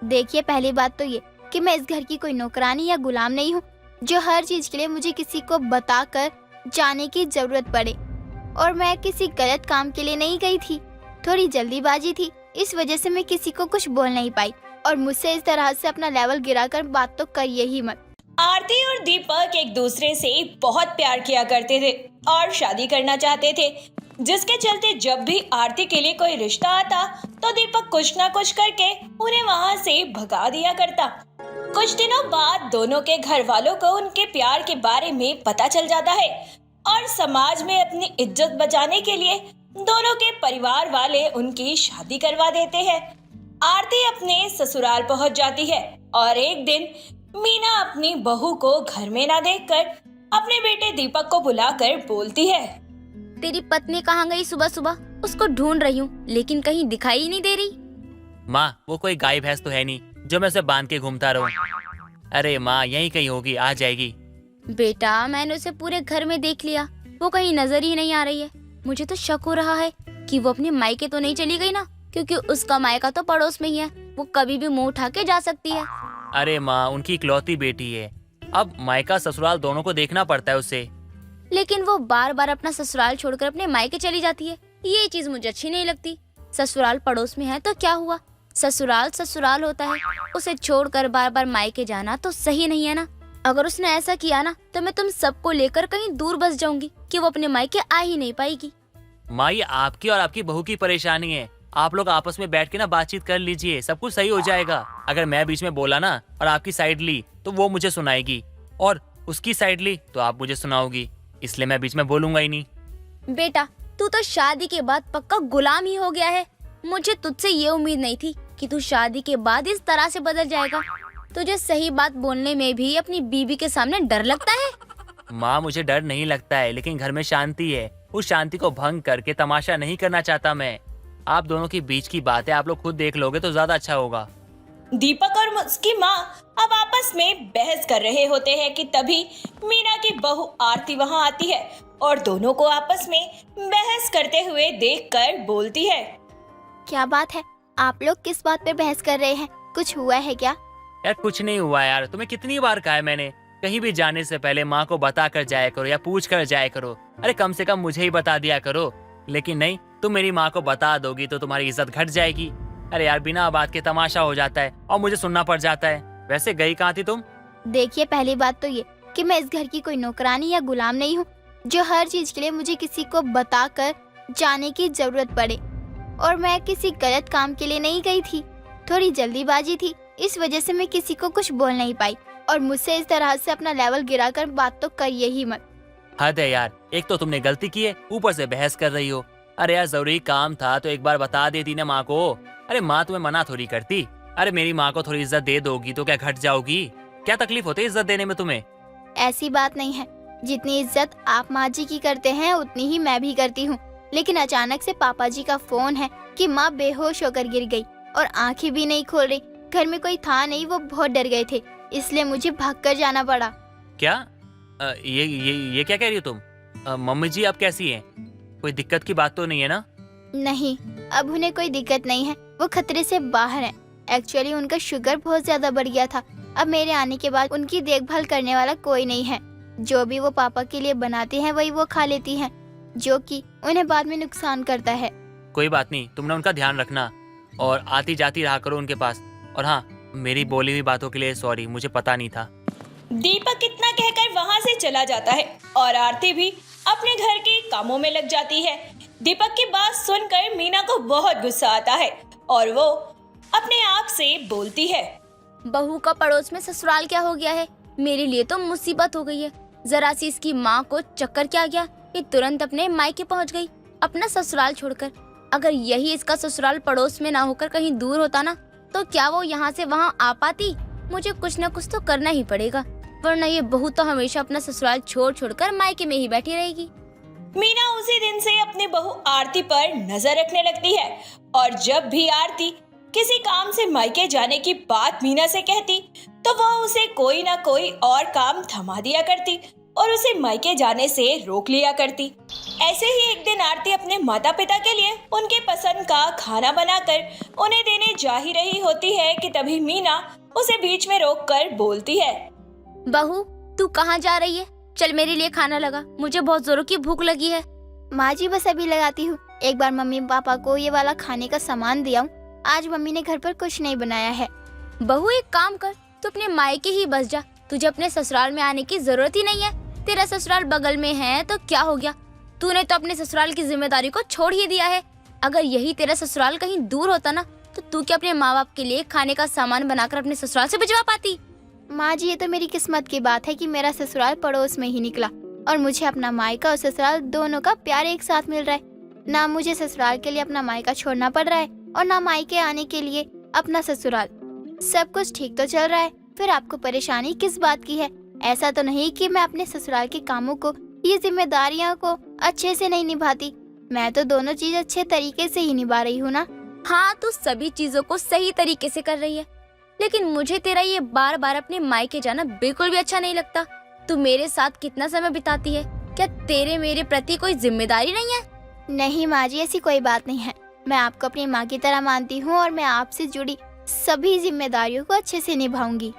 देखिए, पहली बात तो ये कि मैं इस घर की कोई नौकरानी या गुलाम नहीं हूँ जो हर चीज के लिए मुझे किसी को बताकर जाने की जरूरत पड़े। और मैं किसी गलत काम के लिए नहीं गई थी, थोड़ी जल्दीबाजी थी, इस वजह से मैं किसी को कुछ बोल नहीं पाई। और मुझसे इस तरह से अपना लेवल गिराकर बात तो करिए ही मत। आरती और दीपक एक दूसरे से बहुत प्यार किया करते थे और शादी करना चाहते थे, जिसके चलते जब भी आरती के लिए कोई रिश्ता आता तो दीपक कुछ ना कुछ करके उन्हें वहां से भगा दिया करता। कुछ दिनों बाद दोनों के घर वालों को उनके प्यार के बारे में पता चल जाता है और समाज में अपनी इज्जत बचाने के लिए दोनों के परिवार वाले उनकी शादी करवा देते हैं। आरती अपने ससुराल पहुंच जाती है और एक दिन मीना अपनी बहू को घर में ना देखकर अपने बेटे दीपक को बुलाकर बोलती है, तेरी पत्नी कहाँ गई? सुबह सुबह उसको ढूंढ रही हूँ लेकिन कहीं दिखाई ही नहीं दे रही। माँ, वो कोई गाय भैंस तो है नहीं जो मैं उसे बांध के घूमता रहूं। अरे माँ, यहीं कहीं होगी, आ जाएगी। बेटा, मैंने उसे पूरे घर में देख लिया, वो कहीं नजर ही नहीं आ रही है। मुझे तो शक हो रहा है कि वो अपने मायके तो नहीं चली गई ना, क्योंकि उसका मायका तो पड़ोस में ही है, वो कभी भी मुंह उठा के जा सकती है। अरे माँ, उनकी इकलौती बेटी है, अब मायका ससुराल दोनों को देखना पड़ता है उसे। लेकिन वो बार बार अपना ससुराल छोड़कर अपने मायके चली जाती है, ये चीज मुझे अच्छी नहीं लगती। ससुराल पड़ोस में है तो क्या हुआ, ससुराल ससुराल होता है, उसे छोड़कर बार बार मायके जाना तो सही नहीं है ना। अगर उसने ऐसा किया ना तो मैं तुम सबको लेकर कहीं दूर बस जाऊंगी कि वो अपने मायके आ ही नहीं पाएगी। माँ, ये आपकी और आपकी बहू की परेशानी है, आप लोग आपस में बैठ के ना बातचीत कर लीजिए, सब कुछ सही हो जाएगा। अगर मैं बीच में बोला ना और आपकी साइड ली तो वो मुझे सुनाएगी, और उसकी साइड ली तो आप मुझे सुनाओगी, इसलिए मैं बीच में बोलूंगा ही नहीं। बेटा, तू तो शादी के बाद पक्का गुलाम ही हो गया है। मुझे तुझसे ये उम्मीद नहीं थी कि तू शादी के बाद इस तरह से बदल जाएगा। तुझे सही बात बोलने में भी अपनी बीवी के सामने डर लगता है। माँ, मुझे डर नहीं लगता है, लेकिन घर में शांति है, उस शांति को भंग करके तमाशा नहीं करना चाहता मैं। आप दोनों के बीच की बातें आप लोग खुद देख लोगे तो ज्यादा अच्छा होगा। दीपक और उसकी माँ अब आपस में बहस कर रहे होते हैं कि तभी मीना की बहू आरती वहां आती है और दोनों को आपस में बहस करते हुए देखकर बोलती है, क्या बात है, आप लोग किस बात पे बहस कर रहे हैं? कुछ हुआ है क्या? यार कुछ नहीं हुआ यार, तुम्हें कितनी बार कहा है मैंने, कहीं भी जाने से पहले माँ को बता कर जाया करो या पूछ कर जाया करो। अरे कम से कम मुझे ही बता दिया करो, लेकिन नहीं, तुम मेरी माँ को बता दोगी तो तुम्हारी इज्जत घट जाएगी। अरे यार, बिना बात के तमाशा हो जाता है और मुझे सुनना पड़ जाता है। वैसे गई कहाँ थी तुम? देखिए, पहली बात तो ये कि मैं इस घर की कोई नौकरानी या गुलाम नहीं हूँ जो हर चीज के लिए मुझे किसी को बताकर जाने की जरूरत पड़े। और मैं किसी गलत काम के लिए नहीं गई थी, थोड़ी जल्दीबाजी थी, इस वजह से मैं किसी को कुछ बोल नहीं पाई। और मुझसे इस तरह से अपना लेवल गिराकर बात तो करिए ही मत। हद है यार, एक तो तुमने गलती की है, ऊपर से बहस कर रही हो। अरे यार, जरूरी काम था तो एक बार बता देती ना माँ को। अरे माँ तुम्हें मना थोड़ी करती। अरे मेरी माँ को थोड़ी इज्जत दे दोगी तो क्या घट जाओगी? क्या तकलीफ होती है इज्जत देने में तुम्हें? ऐसी बात नहीं है, जितनी इज्जत आप माँ जी की करते हैं उतनी ही मैं भी करती हूँ। लेकिन अचानक से पापा जी का फोन है कि माँ बेहोश होकर गिर गई और आंखें भी नहीं खोल रही। घर में कोई था नहीं, वो बहुत डर गए थे, इसलिए मुझे भागकर जाना पड़ा। क्या ये क्या कह रही हो तुम? मम्मी जी आप कैसी हैं? कोई दिक्कत की बात तो नहीं है ना? नहीं, अब उन्हें कोई दिक्कत नहीं है, वो खतरे से बाहर हैं। एक्चुअली उनका शुगर बहुत ज्यादा बढ़ गया था। अब मेरे आने के बाद उनकी देखभाल करने वाला कोई नहीं है। जो भी वो पापा के लिए बनाते हैं वही वो खा लेती हैं, जो कि उन्हें बाद में नुकसान करता है। कोई बात नहीं, तुमने उनका ध्यान रखना और आती जाती रहा करो उनके पास। और हाँ, मेरी बोली हुई बातों के लिए सॉरी, मुझे पता नहीं था। दीपक इतना कहकर वहां से चला जाता है और आरती भी अपने घर के कामों में लग जाती है। दीपक की बात सुनकर मीना को बहुत गुस्सा आता है और वो अपने आप से बोलती है, बहू का पड़ोस में ससुराल क्या हो गया है? मेरे लिए तो मुसीबत हो गई है। जरा सी इसकी माँ को चक्कर क्या गया, ये तुरंत अपने मायके पहुँच गई, अपना ससुराल छोड़कर। अगर यही इसका ससुराल पड़ोस में ना होकर कहीं दूर होता ना, तो क्या वो यहाँ से वहाँ आ पाती? मुझे कुछ न कुछ तो करना ही पड़ेगा, वरना ये बहू तो हमेशा अपना ससुराल छोड़कर मायके में ही बैठी रहेगी। मीना उसी दिन से अपनी बहू आरती पर नजर रखने लगती है और जब भी आरती किसी काम से मायके जाने की बात मीना से कहती तो वह उसे कोई ना कोई और काम थमा दिया करती और उसे मायके जाने से रोक लिया करती। ऐसे ही एक दिन आरती अपने माता पिता के लिए उनके पसंद का खाना बनाकर उन्हें देने जा ही रही होती है कि तभी मीना उसे बीच में रोककर बोलती है। बहू, तू कहाँ जा रही है? चल मेरे लिए खाना लगा, मुझे बहुत जोरों की भूख लगी है। माँ जी बस अभी लगाती हूँ। एक बार मम्मी पापा को ये वाला खाने का सामान दिया हूँ। आज मम्मी ने घर पर कुछ नहीं बनाया है। बहू एक काम कर, तू अपने मायके ही बस जा, तुझे अपने ससुराल में आने की जरूरत ही नहीं है। तेरा ससुराल बगल में है तो क्या हो गया, तूने तो अपने ससुराल की जिम्मेदारी को छोड़ ही दिया है। अगर यही तेरा ससुराल कहीं दूर होता ना तो तू क्या अपने माँ बाप के लिए खाने का सामान बनाकर अपने ससुराल से भिजवा पाती? माँ जी ये तो मेरी किस्मत की बात है कि मेरा ससुराल पड़ोस में ही निकला और मुझे अपना मायका और ससुराल दोनों का प्यार एक साथ मिल रहा है। ना मुझे ससुराल के लिए अपना मायका छोड़ना पड़ रहा है और ना मायके आने के लिए अपना ससुराल। सब कुछ ठीक तो चल रहा है, फिर आपको परेशानी किस बात की है? ऐसा तो नहीं कि मैं अपने ससुराल के कामों को, ये जिम्मेदारियों को अच्छे से नहीं निभाती। मैं तो दोनों चीज अच्छे तरीके से ही निभा रही हूँ ना। हाँ, तू सभी चीजों को सही तरीके से कर रही है, लेकिन मुझे तेरा ये बार बार अपने मायके जाना बिल्कुल भी अच्छा नहीं लगता। तू मेरे साथ कितना समय बिताती है, क्या तेरे मेरे प्रति कोई जिम्मेदारी नहीं है? नहीं माँ जी, ऐसी कोई बात नहीं है। मैं आपको अपनी माँ की तरह मानती हूँ और मैं आपसे जुड़ी सभी जिम्मेदारियों को अच्छे से निभाऊंगी।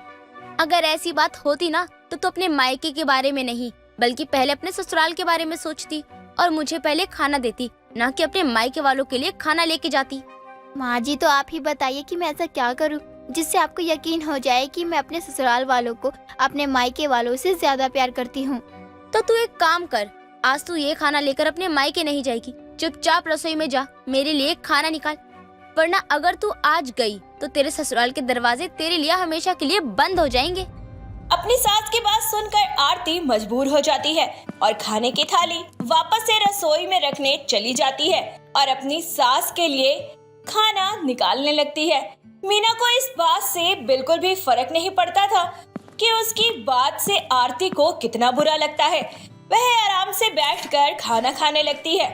अगर ऐसी बात होती ना तो तू अपने मायके के बारे में नहीं बल्कि पहले अपने ससुराल के बारे में सोचती और मुझे पहले खाना देती, ना कि अपने मायके वालों के लिए खाना लेके जाती। माँ जी तो आप ही बताइए कि मैं ऐसा क्या करूँ जिससे आपको यकीन हो जाए कि मैं अपने ससुराल वालों को अपने मायके वालों से ज्यादा प्यार करती हूँ। तो तू एक काम कर, आज तू ये खाना लेकर अपने मायके नहीं जाएगी, चुपचाप रसोई में जा, मेरे लिए खाना निकाल, वरना अगर तू आज गई तो तेरे ससुराल के दरवाजे तेरे लिए हमेशा के लिए बंद हो जाएंगे। अपनी सास की बात सुनकर आरती मजबूर हो जाती है और खाने की थाली वापस से रसोई में रखने चली जाती है और अपनी सास के लिए खाना निकालने लगती है। मीना को इस बात से बिल्कुल भी फर्क नहीं पड़ता था कि उसकी बात से आरती को कितना बुरा लगता है। वह आराम से बैठकर खाना खाने लगती है।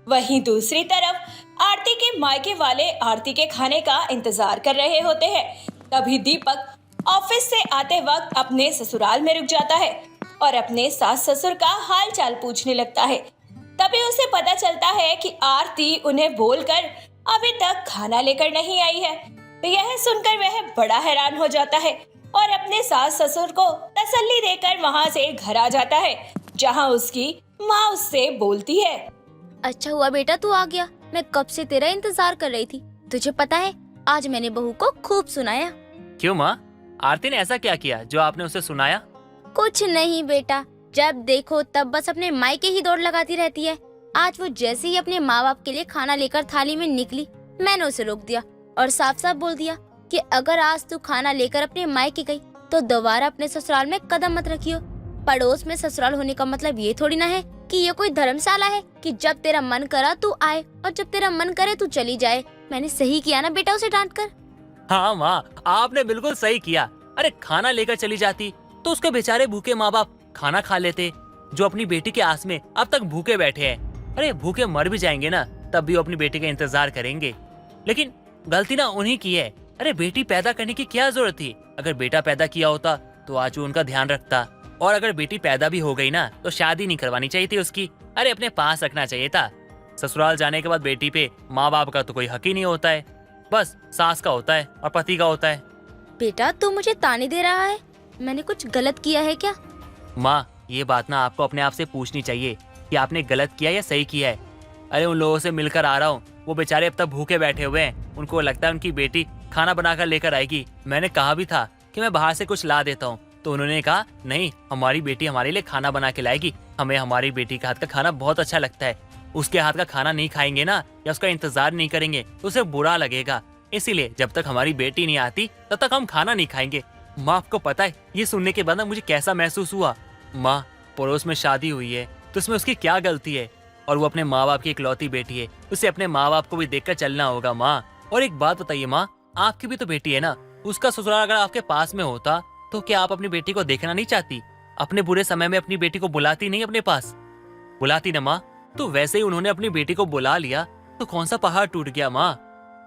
वहीं दूसरी तरफ आरती के मायके वाले आरती के खाने का इंतजार कर रहे होते हैं। तभी दीपक ऑफिस से आते वक्त अपने ससुराल में रुक जाता है और अपने सास ससुर का हाल चाल पूछने लगता है। तभी उसे पता चलता है कि आरती उन्हें बोलकर अभी तक खाना लेकर नहीं आई है। तो यह सुनकर वह बड़ा हैरान हो जाता है और अपने सास ससुर को तसल्ली देकर वहां से घर आ जाता है, जहां उसकी माँ उससे बोलती है। अच्छा हुआ बेटा तू आ गया, मैं कब से तेरा इंतजार कर रही थी। तुझे पता है आज मैंने बहू को खूब सुनाया। क्यों माँ, आरती ने ऐसा क्या किया जो आपने उसे सुनाया? कुछ नहीं बेटा, जब देखो तब बस अपने मायके ही दौड़ लगाती रहती है। आज वो जैसे ही अपने माँ बाप के लिए खाना लेकर थाली में निकली, मैंने उसे रोक दिया और साफ साफ बोल दिया कि अगर आज तू खाना लेकर अपने मायके गई तो दोबारा अपने ससुराल में कदम मत रखियो। पड़ोस में ससुराल होने का मतलब ये थोड़ी ना है कि ये कोई धर्मशाला है कि जब तेरा मन करा तू आए और जब तेरा मन करे तू चली जाए। मैंने सही किया ना बेटा उसे डांट कर? हाँ माँ, आपने बिल्कुल सही किया। अरे खाना लेकर चली जाती तो उसके बेचारे भूखे माँ बाप खाना खा लेते, जो अपनी बेटी के आस में अब तक भूखे बैठे हैं। अरे भूखे मर भी जाएंगे ना तब भी वो अपनी बेटी का इंतजार करेंगे। लेकिन गलती ना उन्हीं की है। अरे बेटी पैदा करने की क्या जरूरत थी? अगर बेटा पैदा किया होता तो आज वो उनका ध्यान रखता, और अगर बेटी पैदा भी हो गई ना तो शादी नहीं करवानी चाहिए थी उसकी। अरे अपने पास रखना चाहिए था। ससुराल जाने के बाद बेटी पे माँ बाप का तो कोई हक ही नहीं होता है, बस सास का होता है और पति का होता है। बेटा तू मुझे ताने दे रहा है, मैंने कुछ गलत किया है क्या? माँ ये बात ना आपको अपने आप से पूछनी चाहिए कि आपने गलत किया या सही किया है। अरे उन लोगों से मिलकर आ रहा हूँ, वो बेचारे अब तक भूखे बैठे हुए हैं। उनको लगता है उनकी बेटी खाना बनाकर लेकर आएगी। मैंने कहा भी था कि मैं बाहर से कुछ ला देता हूँ, तो उन्होंने कहा नहीं, हमारी बेटी हमारे लिए खाना बना के लाएगी। हमें हमारी बेटी के हाथ का खाना बहुत अच्छा लगता है। उसके हाथ का खाना नहीं खाएंगे ना या उसका इंतजार नहीं करेंगे तो उसे बुरा लगेगा। इसीलिए जब तक हमारी बेटी नहीं आती तब तक हम खाना नहीं खाएंगे। माँ आपको पता है ये सुनने के बाद ना मुझे कैसा महसूस हुआ। माँ पड़ोस में शादी हुई है तो उसमें उसकी क्या गलती है? और वो अपने माँ बाप की इकलौती बेटी है, उसे अपने माँ बाप को भी देखकर चलना होगा। माँ और एक बात बताइए माँ, आपकी भी तो बेटी है ना, उसका ससुराल अगर आपके पास में होता तो क्या आप अपनी बेटी को देखना नहीं चाहती? अपने बुरे समय में अपनी बेटी को बुलाती नहीं अपने पास? बुलाती ना माँ। तो वैसे ही उन्होंने अपनी बेटी को बुला लिया तो कौन सा पहाड़ टूट गया? माँ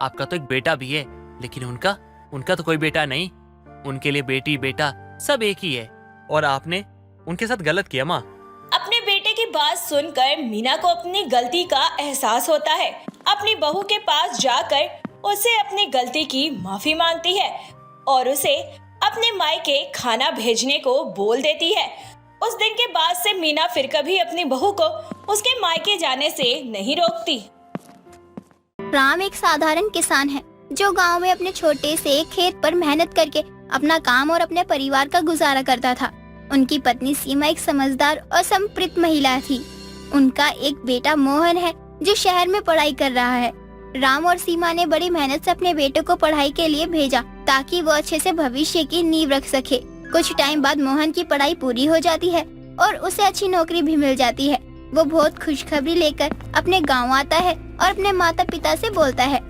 आपका तो एक बेटा भी है, लेकिन उनका तो कोई बेटा नहीं। उनके लिए बेटी बेटा सब एक ही है। और आपने उनके साथ गलत किया माँ। अपने बेटे की बात सुनकर मीना को अपनी गलती का एहसास होता है। अपनी बहू के पास जाकर उसे अपनी गलती की माफी मांगती है और उसे अपने मायके खाना भेजने को बोल देती है। उस दिन के बाद से मीना फिर कभी अपनी बहू को उसके मायके जाने से नहीं रोकती। राम एक साधारण किसान है जो गांव में अपने छोटे से खेत पर मेहनत करके अपना काम और अपने परिवार का गुजारा करता था। उनकी पत्नी सीमा एक समझदार और संप्रत महिला थी। उनका एक बेटा मोहन है जो शहर में पढ़ाई कर रहा है। राम और सीमा ने बड़ी मेहनत से अपने बेटे को पढ़ाई के लिए भेजा ताकि वो अच्छे से भविष्य की नींव रख सके। कुछ टाइम बाद मोहन की पढ़ाई पूरी हो जाती है और उसे अच्छी नौकरी भी मिल जाती है। वो बहुत खुशखबरी लेकर अपने गांव आता है और अपने माता पिता से बोलता है,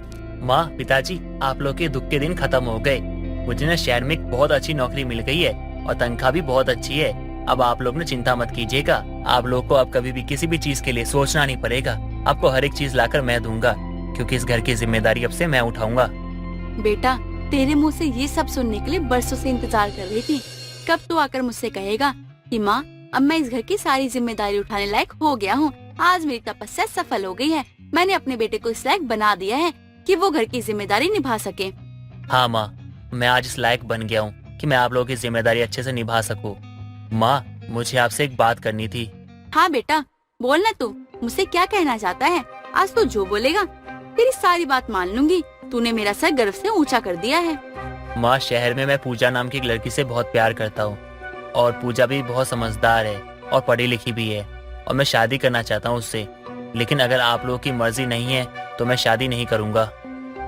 माँ, पिताजी, आप लोग के दुख के दिन खत्म हो गए। मुझे ना शहर में एक बहुत अच्छी नौकरी मिल गई है और तनख्वाह भी बहुत अच्छी है। अब आप लोग ने चिंता मत कीजिएगा। आप लोग को अब कभी भी किसी भी चीज के लिए सोचना नहीं पड़ेगा। आपको हर एक चीज लाकर मैं दूंगा, क्योंकि इस घर की जिम्मेदारी अब से मैं उठाऊंगा। बेटा, तेरे मुंह से ये सब सुनने के लिए बरसों से इंतजार कर रही थी। कब तू आकर मुझसे कहेगा कि माँ, अब मैं इस घर की सारी जिम्मेदारी उठाने लायक हो गया हूँ। आज मेरी तपस्या सफल हो गई है। मैंने अपने बेटे को इस लायक बना दिया है कि वो घर की जिम्मेदारी निभा सके। हाँ माँ, मैं आज इस लायक बन गया हूँ कि मैं आप लोगों की जिम्मेदारी अच्छे से निभा सकूँ। माँ, मुझे आपसे एक बात करनी थी। हाँ बेटा, बोलना। तू मुझसे क्या कहना चाहता है? आज तू जो बोलेगा तेरी सारी बात मान लूंगी। तूने मेरा सर गर्व से ऊंचा कर दिया है। माँ, शहर में मैं पूजा नाम की एक लड़की से बहुत प्यार करता हूँ और पूजा भी बहुत समझदार है और पढ़ी लिखी भी है और मैं शादी करना चाहता हूँ उससे। लेकिन अगर आप लोगों की मर्जी नहीं है तो मैं शादी नहीं करूँगा।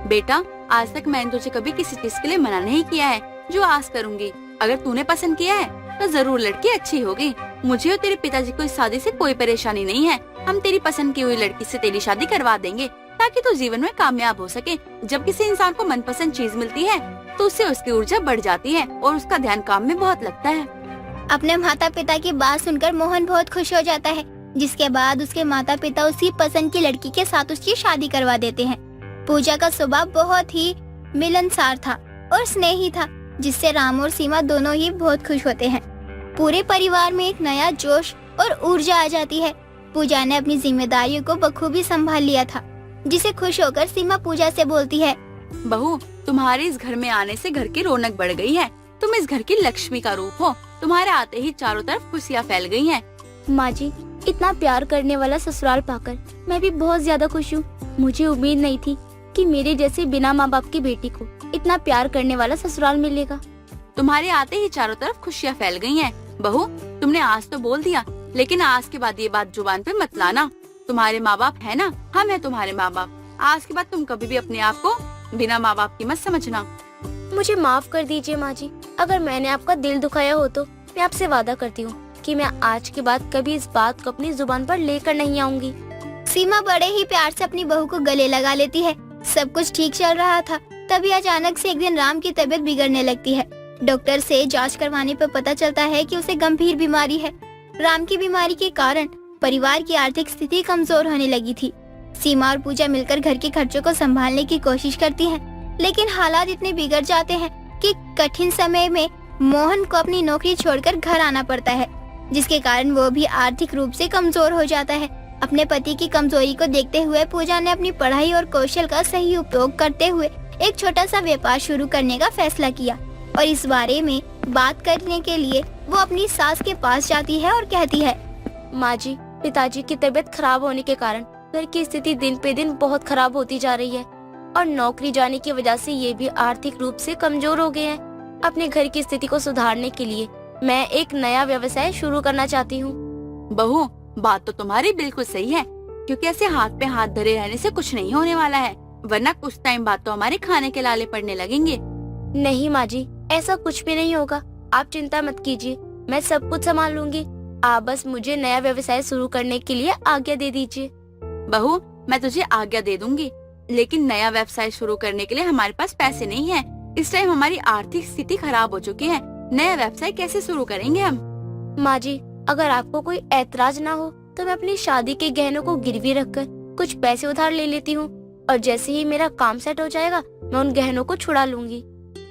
बेटा, आज तक मैंने तुझे कभी किसी चीज के लिए मना नहीं किया है जो आज करूँगी। अगर तूने पसंद किया है तो जरूर लड़की अच्छी होगी। मुझे और तेरे पिताजी को इस शादी से कोई परेशानी नहीं है। हम तेरी पसंद की हुई लड़की से तेरी शादी करवा देंगे ताकि तू जीवन में कामयाब हो सके। जब किसी इंसान को मनपसंद चीज मिलती है तो उससे उसकी ऊर्जा बढ़ जाती है और उसका ध्यान काम में बहुत लगता है। अपने माता पिता की बात सुनकर मोहन बहुत खुश हो जाता है, जिसके बाद उसके माता पिता उसकी पसंद की लड़की के साथ उसकी शादी करवा देते हैं। पूजा का स्वभाव बहुत ही मिलनसार था और स्नेही था, जिससे राम और सीमा दोनों ही बहुत खुश होते हैं। पूरे परिवार में एक नया जोश और ऊर्जा आ जाती है। पूजा ने अपनी जिम्मेदारियों को बखूबी संभाल लिया था, जिसे खुश होकर सीमा पूजा से बोलती है, बहू, तुम्हारे इस घर में आने से घर की रौनक बढ़ गई है। तुम इस घर की लक्ष्मी का रूप हो। तुम्हारे आते ही चारों तरफ खुशियाँ फैल गई हैं। माँ जी, इतना प्यार करने वाला ससुराल पाकर मैं भी बहुत ज्यादा खुश हूँ। मुझे उम्मीद नहीं थी कि मेरे जैसे बिना माँ बाप की बेटी को इतना प्यार करने वाला ससुराल मिलेगा। तुम्हारे आते ही चारों तरफ खुशियाँ फैल गई हैं। बहू, तुमने आज तो बोल दिया, लेकिन आज के बाद ये बात जुबान पे मत लाना। तुम्हारे माँ बाप है ना, हम है तुम्हारे माँ बाप। आज के बाद तुम कभी भी अपने आप को बिना माँ बाप की मत समझना। मुझे माफ कर दीजिए माँ जी, अगर मैंने आपका दिल दुखाया हो तो मैं आपसे वादा करती हूँ कि मैं आज के बाद कभी इस बात को अपनी जुबान पर लेकर नहीं आऊंगी। सीमा बड़े ही प्यार से अपनी बहू को गले लगा लेती है। सब कुछ ठीक चल रहा था, तभी अचानक से एक दिन राम की तबीयत बिगड़ने लगती है। डॉक्टर से जांच करवाने पर पता चलता है कि उसे गंभीर बीमारी है। राम की बीमारी के कारण परिवार की आर्थिक स्थिति कमजोर होने लगी थी। सीमा और पूजा मिलकर घर के खर्चों को संभालने की कोशिश करती हैं, लेकिन हालात इतने बिगड़ जाते हैं कि कठिन समय में मोहन को अपनी नौकरी छोड़कर घर आना पड़ता है, जिसके कारण वो भी आर्थिक रूप से कमजोर हो जाता है। अपने पति की कमजोरी को देखते हुए पूजा ने अपनी पढ़ाई और कौशल का सही उपयोग करते हुए एक छोटा सा व्यापार शुरू करने का फैसला किया और इस बारे में बात करने के लिए वो अपनी सास के पास जाती है और कहती है, माँ जी, पिताजी की तबीयत खराब होने के कारण घर की स्थिति दिन पे दिन बहुत खराब होती जा रही है और नौकरी जाने की वजह से ये भी आर्थिक रूप से कमजोर हो गए हैं। अपने घर की स्थिति को सुधारने के लिए मैं एक नया व्यवसाय शुरू करना चाहती हूँ। बहू, बात तो तुम्हारी बिल्कुल सही है, क्योंकि ऐसे हाथ पे हाथ धरे रहने से कुछ नहीं होने वाला है, वरना कुछ टाइम बाद तो हमारे खाने के लाले पड़ने लगेंगे। नहीं माँ जी, ऐसा कुछ भी नहीं होगा। आप चिंता मत कीजिए, मैं सब कुछ संभाल लूंगी। आप बस मुझे नया व्यवसाय शुरू करने के लिए आज्ञा दे दीजिए। बहू, मैं तुझे आज्ञा दे दूंगी, लेकिन नया व्यवसाय शुरू करने के लिए हमारे पास पैसे नहीं है। इस टाइम हमारी आर्थिक स्थिति खराब हो चुकी है। नया व्यवसाय कैसे शुरू करेंगे हम? माँ जी, अगर आपको कोई ऐतराज ना हो तो मैं अपनी शादी के गहनों को गिरवी रखकर कुछ पैसे उधार ले लेती हूँ और जैसे ही मेरा काम सेट हो जाएगा मैं उन गहनों को छुड़ा लूंगी।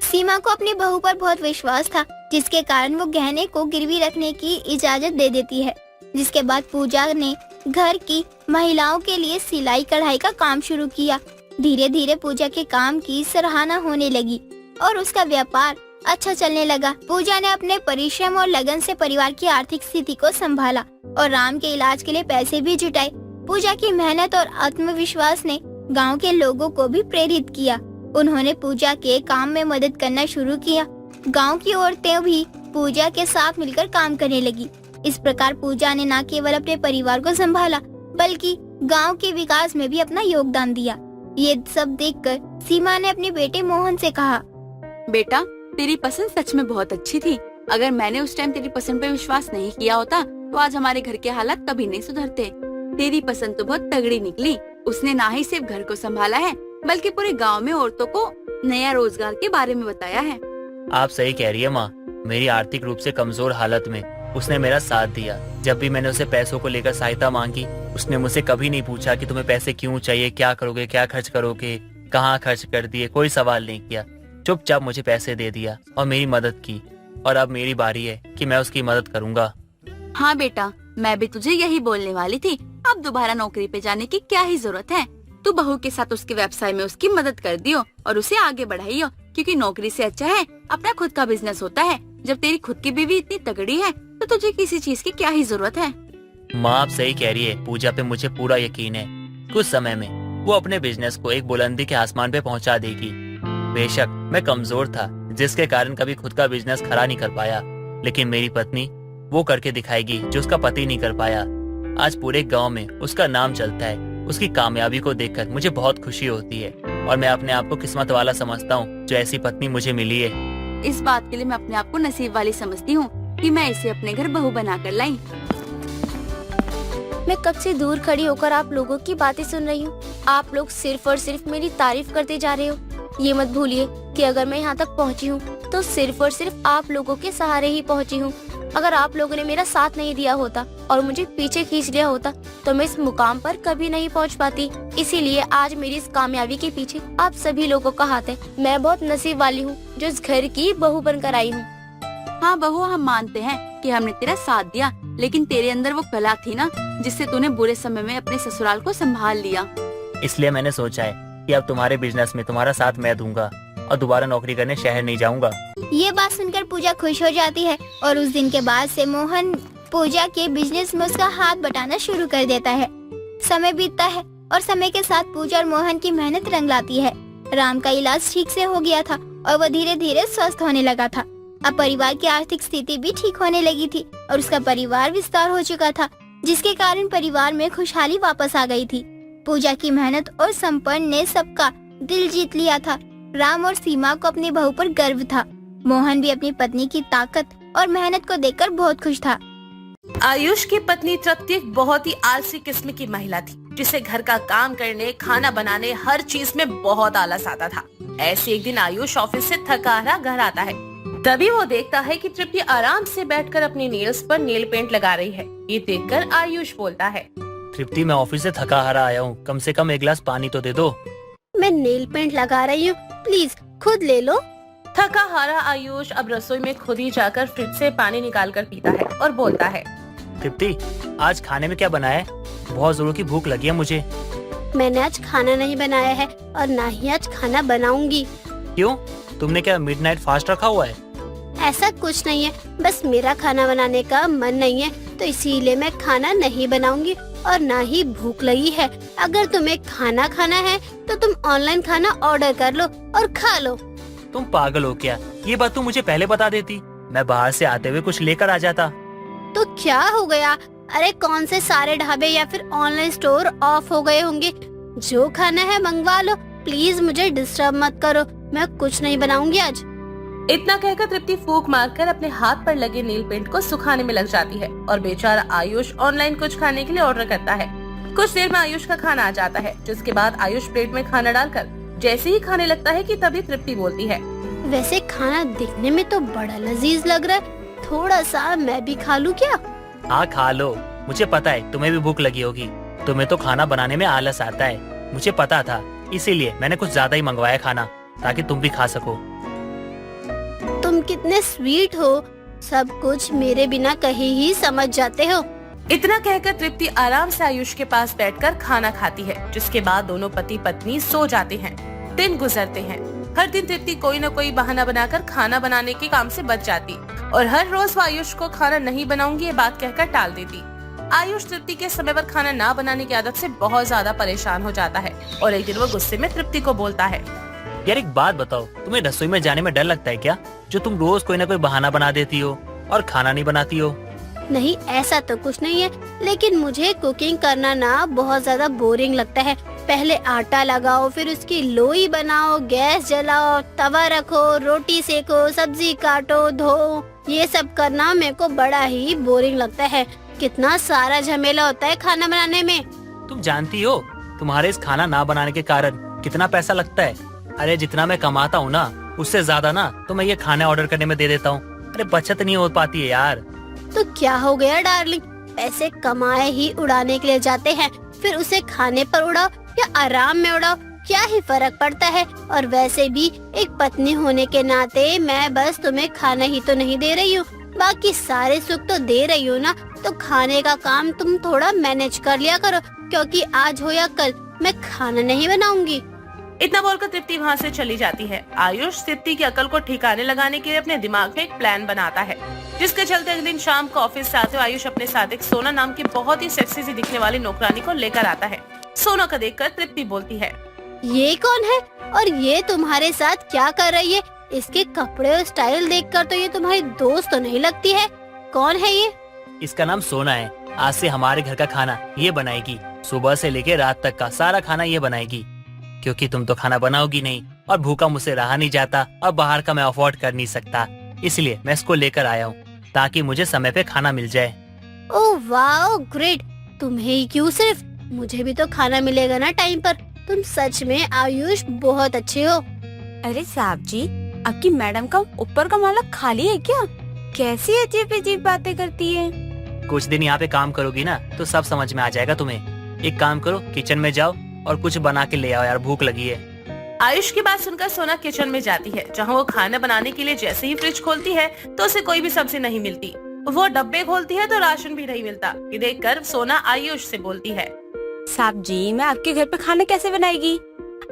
सीमा को अपनी बहू पर बहुत विश्वास था, जिसके कारण वो गहने को गिरवी रखने की इजाजत दे देती है। जिसके बाद पूजा ने घर की महिलाओं के लिए सिलाई कढ़ाई का काम शुरू किया। धीरे धीरे पूजा के काम की सराहना होने लगी और उसका व्यापार अच्छा चलने लगा। पूजा ने अपने परिश्रम और लगन से परिवार की आर्थिक स्थिति को संभाला और राम के इलाज के लिए पैसे भी जुटाए। पूजा की मेहनत और आत्मविश्वास ने गांव के लोगों को भी प्रेरित किया। उन्होंने पूजा के काम में मदद करना शुरू किया। गांव की औरतें भी पूजा के साथ मिलकर काम करने लगी। इस प्रकार पूजा ने न केवल अपने परिवार को संभाला बल्कि गांव के विकास में भी अपना योगदान दिया। ये सब देखकर सीमा ने अपने बेटे मोहन से कहा, बेटा, तेरी पसंद सच में बहुत अच्छी थी। अगर मैंने उस टाइम तेरी पसंद पे विश्वास नहीं किया होता तो आज हमारे घर के हालात कभी नहीं सुधरते। तेरी पसंद तो बहुत तगड़ी निकली। उसने ना ही सिर्फ घर को संभाला है बल्कि पूरे गांव में औरतों को नया रोजगार के बारे में बताया है। आप सही कह रही है माँ। मेरी आर्थिक रूप से कमजोर हालत में उसने मेरा साथ दिया। जब भी मैंने उसे पैसों को लेकर सहायता मांगी, उसने मुझसे कभी नहीं पूछा कि तुम्हें पैसे क्यों चाहिए, क्या करोगे, क्या खर्च करोगे, कहाँ खर्च कर दिए। कोई सवाल नहीं किया, चुपचाप मुझे पैसे दे दिया और मेरी मदद की। और अब मेरी बारी है कि मैं उसकी मदद करूँगा। हाँ बेटा, मैं भी तुझे यही बोलने वाली थी। अब दोबारा नौकरी पे जाने की क्या ही जरूरत है। तू बहू के साथ उसके व्यवसाय में उसकी मदद कर दियो और उसे आगे बढ़ाइयो, क्योंकि नौकरी से अच्छा है अपना खुद का बिजनेस होता है। जब तेरी खुद की बीवी इतनी तगड़ी है तो तुझे किसी चीज की क्या ही जरूरत है। माँ आप सही कह रही है। पूजा पे मुझे पूरा यकीन है। कुछ समय में वो अपने बिजनेस को एक बुलंदी के आसमान पे पहुंचा देगी। बेशक मैं कमजोर था, जिसके कारण कभी खुद का बिजनेस खड़ा नहीं कर पाया, लेकिन मेरी पत्नी वो करके दिखाएगी जो उसका पति नहीं कर पाया। आज पूरे गांव में उसका नाम चलता है। उसकी कामयाबी को देखकर मुझे बहुत खुशी होती है और मैं अपने आप को किस्मत वाला समझता हूँ जो ऐसी पत्नी मुझे मिली है। इस बात के लिए मैं अपने आप को नसीब वाली समझती हूँ कि मैं इसे अपने घर बहू बना कर लाई। मैं कब से दूर खड़ी होकर आप लोगों की बातें सुन रही हूँ। आप लोग सिर्फ और सिर्फ मेरी तारीफ करते जा रहे हो। ये मत भूलिए कि अगर मैं यहाँ तक पहुँची हूँ तो सिर्फ और सिर्फ आप लोगों के सहारे ही पहुँची हूँ। अगर आप लोगों ने मेरा साथ नहीं दिया होता और मुझे पीछे खींच लिया होता तो मैं इस मुकाम पर कभी नहीं पहुँच पाती। इसीलिए आज मेरी इस कामयाबी के पीछे आप सभी लोगों का हाथ है। मैं बहुत नसीब वाली हूँ जो इस घर की बहू बनकर आई हूँ। हाँ बहू, हम मानते हैं कि हमने तेरा साथ दिया, लेकिन तेरे अंदर वो कला थी ना जिससे तूने बुरे समय में अपने ससुराल को संभाल लिया। इसलिए मैंने सोचा है कि अब तुम्हारे बिजनेस में तुम्हारा साथ मैं दूंगा और दोबारा नौकरी करने शहर नहीं जाऊंगा। ये बात सुनकर पूजा खुश हो जाती है और उस दिन के बाद से मोहन पूजा के बिजनेस में उसका हाथ बटाना शुरू कर देता है। समय बीतता है और समय के साथ पूजा और मोहन की मेहनत रंग लाती है। राम का इलाज ठीक से हो गया था और वह धीरे धीरे स्वस्थ होने लगा था। अब परिवार की आर्थिक स्थिति भी ठीक होने लगी थी और उसका परिवार विस्तार हो चुका था, जिसके कारण परिवार में खुशहाली वापस आ गई थी। पूजा की मेहनत और संपन्न ने सबका दिल जीत लिया था। राम और सीमा को अपनी बहू पर गर्व था। मोहन भी अपनी पत्नी की ताकत और मेहनत को देखकर बहुत खुश था। आयुष की पत्नी तृप्ति एक बहुत ही आलसी किस्म की महिला थी, जिसे घर का काम करने, खाना बनाने, हर चीज में बहुत आलस आता था। ऐसे एक दिन आयुष ऑफिस से थका हारा घर आता है। तभी वो देखता है कि तृप्ति आराम से बैठकर अपनी नेल्स पर नेल पेंट लगा रही है। ये देखकर आयुष बोलता है, तृप्ति, मैं ऑफिस से थका हारा आया हूँ, कम से कम एक गिलास पानी तो दे दो। मैं नेल पेंट लगा रही हूँ, प्लीज खुद ले लो। थका हारा आयुष अब रसोई में खुद ही जाकर फ्रिज से पानी निकाल कर पीता है और बोलता है, तृप्ति, आज खाने में क्या बनाया है? बहुत जोरों की भूख लगी है मुझे। मैंने आज खाना नहीं बनाया है और ना ही आज खाना बनाऊंगी। क्यों? तुमने क्या मिडनाइट फास्ट रखा हुआ है? ऐसा कुछ नहीं है, बस मेरा खाना बनाने का मन नहीं है तो इसीलिए मैं खाना नहीं बनाऊंगी और ना ही भूख लगी है। अगर तुम्हें खाना खाना है तो तुम ऑनलाइन खाना ऑर्डर कर लो और खा लो। तुम पागल हो क्या? ये बात तुम मुझे पहले बता देती, मैं बाहर से आते हुए कुछ लेकर आ जाता। तो क्या हो गया? अरे कौन से सारे ढाबे या फिर ऑनलाइन स्टोर ऑफ हो गए होंगे? जो खाना है मंगवा लो, प्लीज मुझे डिस्टर्ब मत करो, मैं कुछ नहीं बनाऊंगी आज। इतना कहकर तृप्ति फूंक मारकर अपने हाथ पर लगे नील पेंट को सुखाने में लग जाती है और बेचारा आयुष ऑनलाइन कुछ खाने के लिए ऑर्डर करता है। कुछ देर में आयुष का खाना आ जाता है, जिसके बाद आयुष प्लेट में खाना डालकर जैसे ही खाने लगता है कि तभी तृप्ति बोलती है, वैसे खाना दिखने में तो बड़ा लजीज लग रहा है, थोड़ा सा मैं भी खा लूं क्या? हाँ खा लो, मुझे पता है तुम्हें भी भूख लगी होगी। तुम्हें तो खाना बनाने में आलस आता है, मुझे पता था, इसीलिए मैंने कुछ ज्यादा ही मंगवाया खाना ताकि तुम भी खा सको। तुम तुम कितने स्वीट हो, सब कुछ मेरे बिना कहे ही समझ जाते हो। इतना कहकर तृप्ति आराम से आयुष के पास बैठकर खाना खाती है, जिसके बाद दोनों पति पत्नी सो जाते हैं। दिन गुजरते हैं। हर दिन तृप्ति कोई न कोई बहाना बनाकर खाना बनाने के काम से बच जाती और हर रोज वो आयुष को खाना नहीं बनाऊंगी ये बात कहकर टाल देती। आयुष तृप्ति के समय पर खाना ना बनाने की आदत से बहुत ज्यादा परेशान हो जाता है और एक दिन वो गुस्से में तृप्ति को बोलता है, यार एक बात बताओ, तुम्हें रसोई में जाने में डर लगता है क्या, जो तुम रोज कोई ना कोई बहाना बना देती हो और खाना नहीं बनाती हो? नहीं, ऐसा तो कुछ नहीं है, लेकिन मुझे कुकिंग करना ना बहुत ज्यादा बोरिंग लगता है। पहले आटा लगाओ, फिर उसकी लोई बनाओ, गैस जलाओ, तवा रखो, रोटी सेको, सब्जी काटो, धो, ये सब करना मेरे को बड़ा ही बोरिंग लगता है। कितना सारा झमेला होता है खाना बनाने में। तुम जानती हो तुम्हारे इस खाना ना बनाने के कारण कितना पैसा लगता है? अरे जितना मैं कमाता हूँ ना, उससे ज्यादा ना तो मैं ये खाना ऑर्डर करने में दे देता हूँ। अरे बचत नहीं हो पाती है यार। तो क्या हो गया डार्लिंग, पैसे कमाए ही उड़ाने के लिए जाते हैं, फिर उसे खाने पर उड़ाओ या आराम में उड़ाओ, क्या ही फर्क पड़ता है। और वैसे भी एक पत्नी होने के नाते मैं बस तुम्हें खाना ही तो नहीं दे रही हूँ, बाकी सारे सुख तो दे रही हूँ ना। तो खाने का काम तुम थोड़ा मैनेज कर लिया करो, क्योंकि आज हो या कल मैं खाना नहीं बनाऊंगी। इतना बोलकर तृप्ति वहाँ से चली जाती है। आयुष तृप्ति की अकल को ठिकाने लगाने के लिए अपने दिमाग में एक प्लान बनाता है, जिसके चलते एक दिन शाम को ऑफिस से आते हुए आयुष अपने साथ एक सोना नाम की बहुत ही सेक्सी सी दिखने वाली नौकरानी को लेकर आता है। सोना को देखकर तृप्ति बोलती है, ये कौन है और ये तुम्हारे साथ क्या कर रही है? इसके कपड़े और स्टाइल देखकर तो ये तुम्हारी दोस्त तो नहीं लगती है। कौन है ये? इसका नाम सोना है। आज से हमारे घर का खाना ये बनाएगी, सुबह से लेके रात तक का सारा खाना ये बनाएगी, क्योंकि तुम तो खाना बनाओगी नहीं और भूखा मुझसे रहा नहीं जाता और बाहर का मैं अफोर्ड कर नहीं सकता, इसलिए मैं इसको लेकर आया हूँ ताकि मुझे समय पे खाना मिल जाए। ओह वाओ ग्रेट, तुम्हें ही क्यों, सिर्फ मुझे भी तो खाना मिलेगा ना टाइम पर। तुम सच में आयुष बहुत अच्छे हो। अरे साहब जी, आपकी मैडम का ऊपर का माला खाली है क्या? कैसी अजीब अजीब बातें करती है। कुछ दिन यहाँ पे काम करोगी ना तो सब समझ में आ जाएगा तुम्हें। एक काम करो, किचन में जाओ और कुछ बना के ले आओ यार, भूख लगी है। आयुष की बात सुनकर सोना किचन में जाती है, जहाँ वो खाना बनाने के लिए जैसे ही फ्रिज खोलती है तो उसे कोई भी सब्जी नहीं मिलती। वो डब्बे खोलती है तो राशन भी नहीं मिलता। ये देखकर सोना आयुष से बोलती है, साहब जी, मैं आपके घर पे खाना कैसे बनाएगी?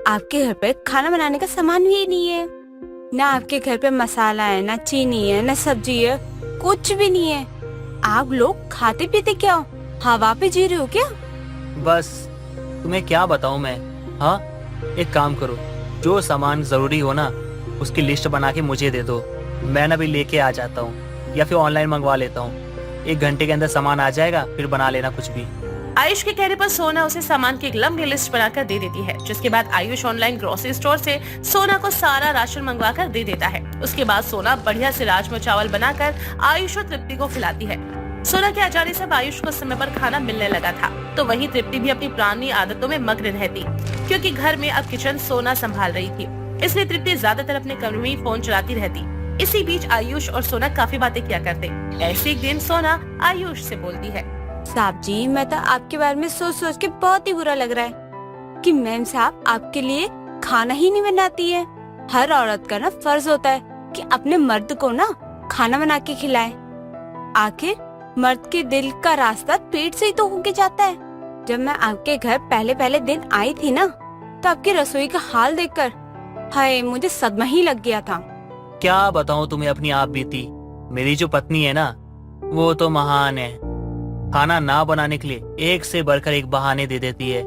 आपके घर पे खाना बनाने का सामान भी नहीं है, ना आपके घर पे मसाला है, ना चीनी है, ना सब्जी है, कुछ भी नहीं है। आप लोग खाते पीते क्या हो? हवा पे जी रहे हो क्या? बस तुम्हें क्या बताऊं मैं। हाँ, एक काम करो, जो सामान जरूरी हो ना उसकी लिस्ट बना के मुझे दे दो, मैं ना भी लेके आ जाता हूँ या फिर ऑनलाइन मंगवा लेता हूँ। 1 घंटे के अंदर सामान आ जाएगा, फिर बना लेना कुछ भी। आयुष के कहने पर सोना उसे सामान की एक लंबी लिस्ट बनाकर दे देती है, जिसके बाद आयुष ऑनलाइन ग्रोसरी स्टोर से सोना को सारा राशन मंगवा कर दे देता है। उसके बाद सोना बढ़िया से राजमा चावल बनाकर आयुष और तृप्ति को खिलाती है। सोना के आ जाने से आयुष को समय पर खाना मिलने लगा था, तो वहीं तृप्ति भी अपनी पुरानी आदतों में मग्न रहती, क्योंकि घर में अब किचन सोना संभाल रही थी। इसलिए तृप्ति ज्यादातर अपने कमरे में ही फोन चलाती रहती। इसी बीच आयुष और सोना काफी बातें किया करते। ऐसे एक दिन सोना आयुष से बोलती है, साहब जी, मैं तो आपके बारे में सोच सोच के बहुत ही बुरा लग रहा है कि मैम साहब आपके लिए खाना ही नहीं बनाती है। हर औरत का ना फर्ज होता है कि अपने मर्द को ना खाना बना के खिलाए। आखिर मर्द के दिल का रास्ता पेट से ही तो होके जाता है। जब मैं आपके घर पहले पहले दिन आई थी ना, तो आपकी रसोई का हाल देखकर हाय मुझे सदमा ही लग गया था। क्या बताऊं तुम्हें अपनी आप बीती। मेरी जो पत्नी है ना, वो तो महान है। खाना ना बनाने के लिए एक से बढ़कर एक बहाने दे देती है।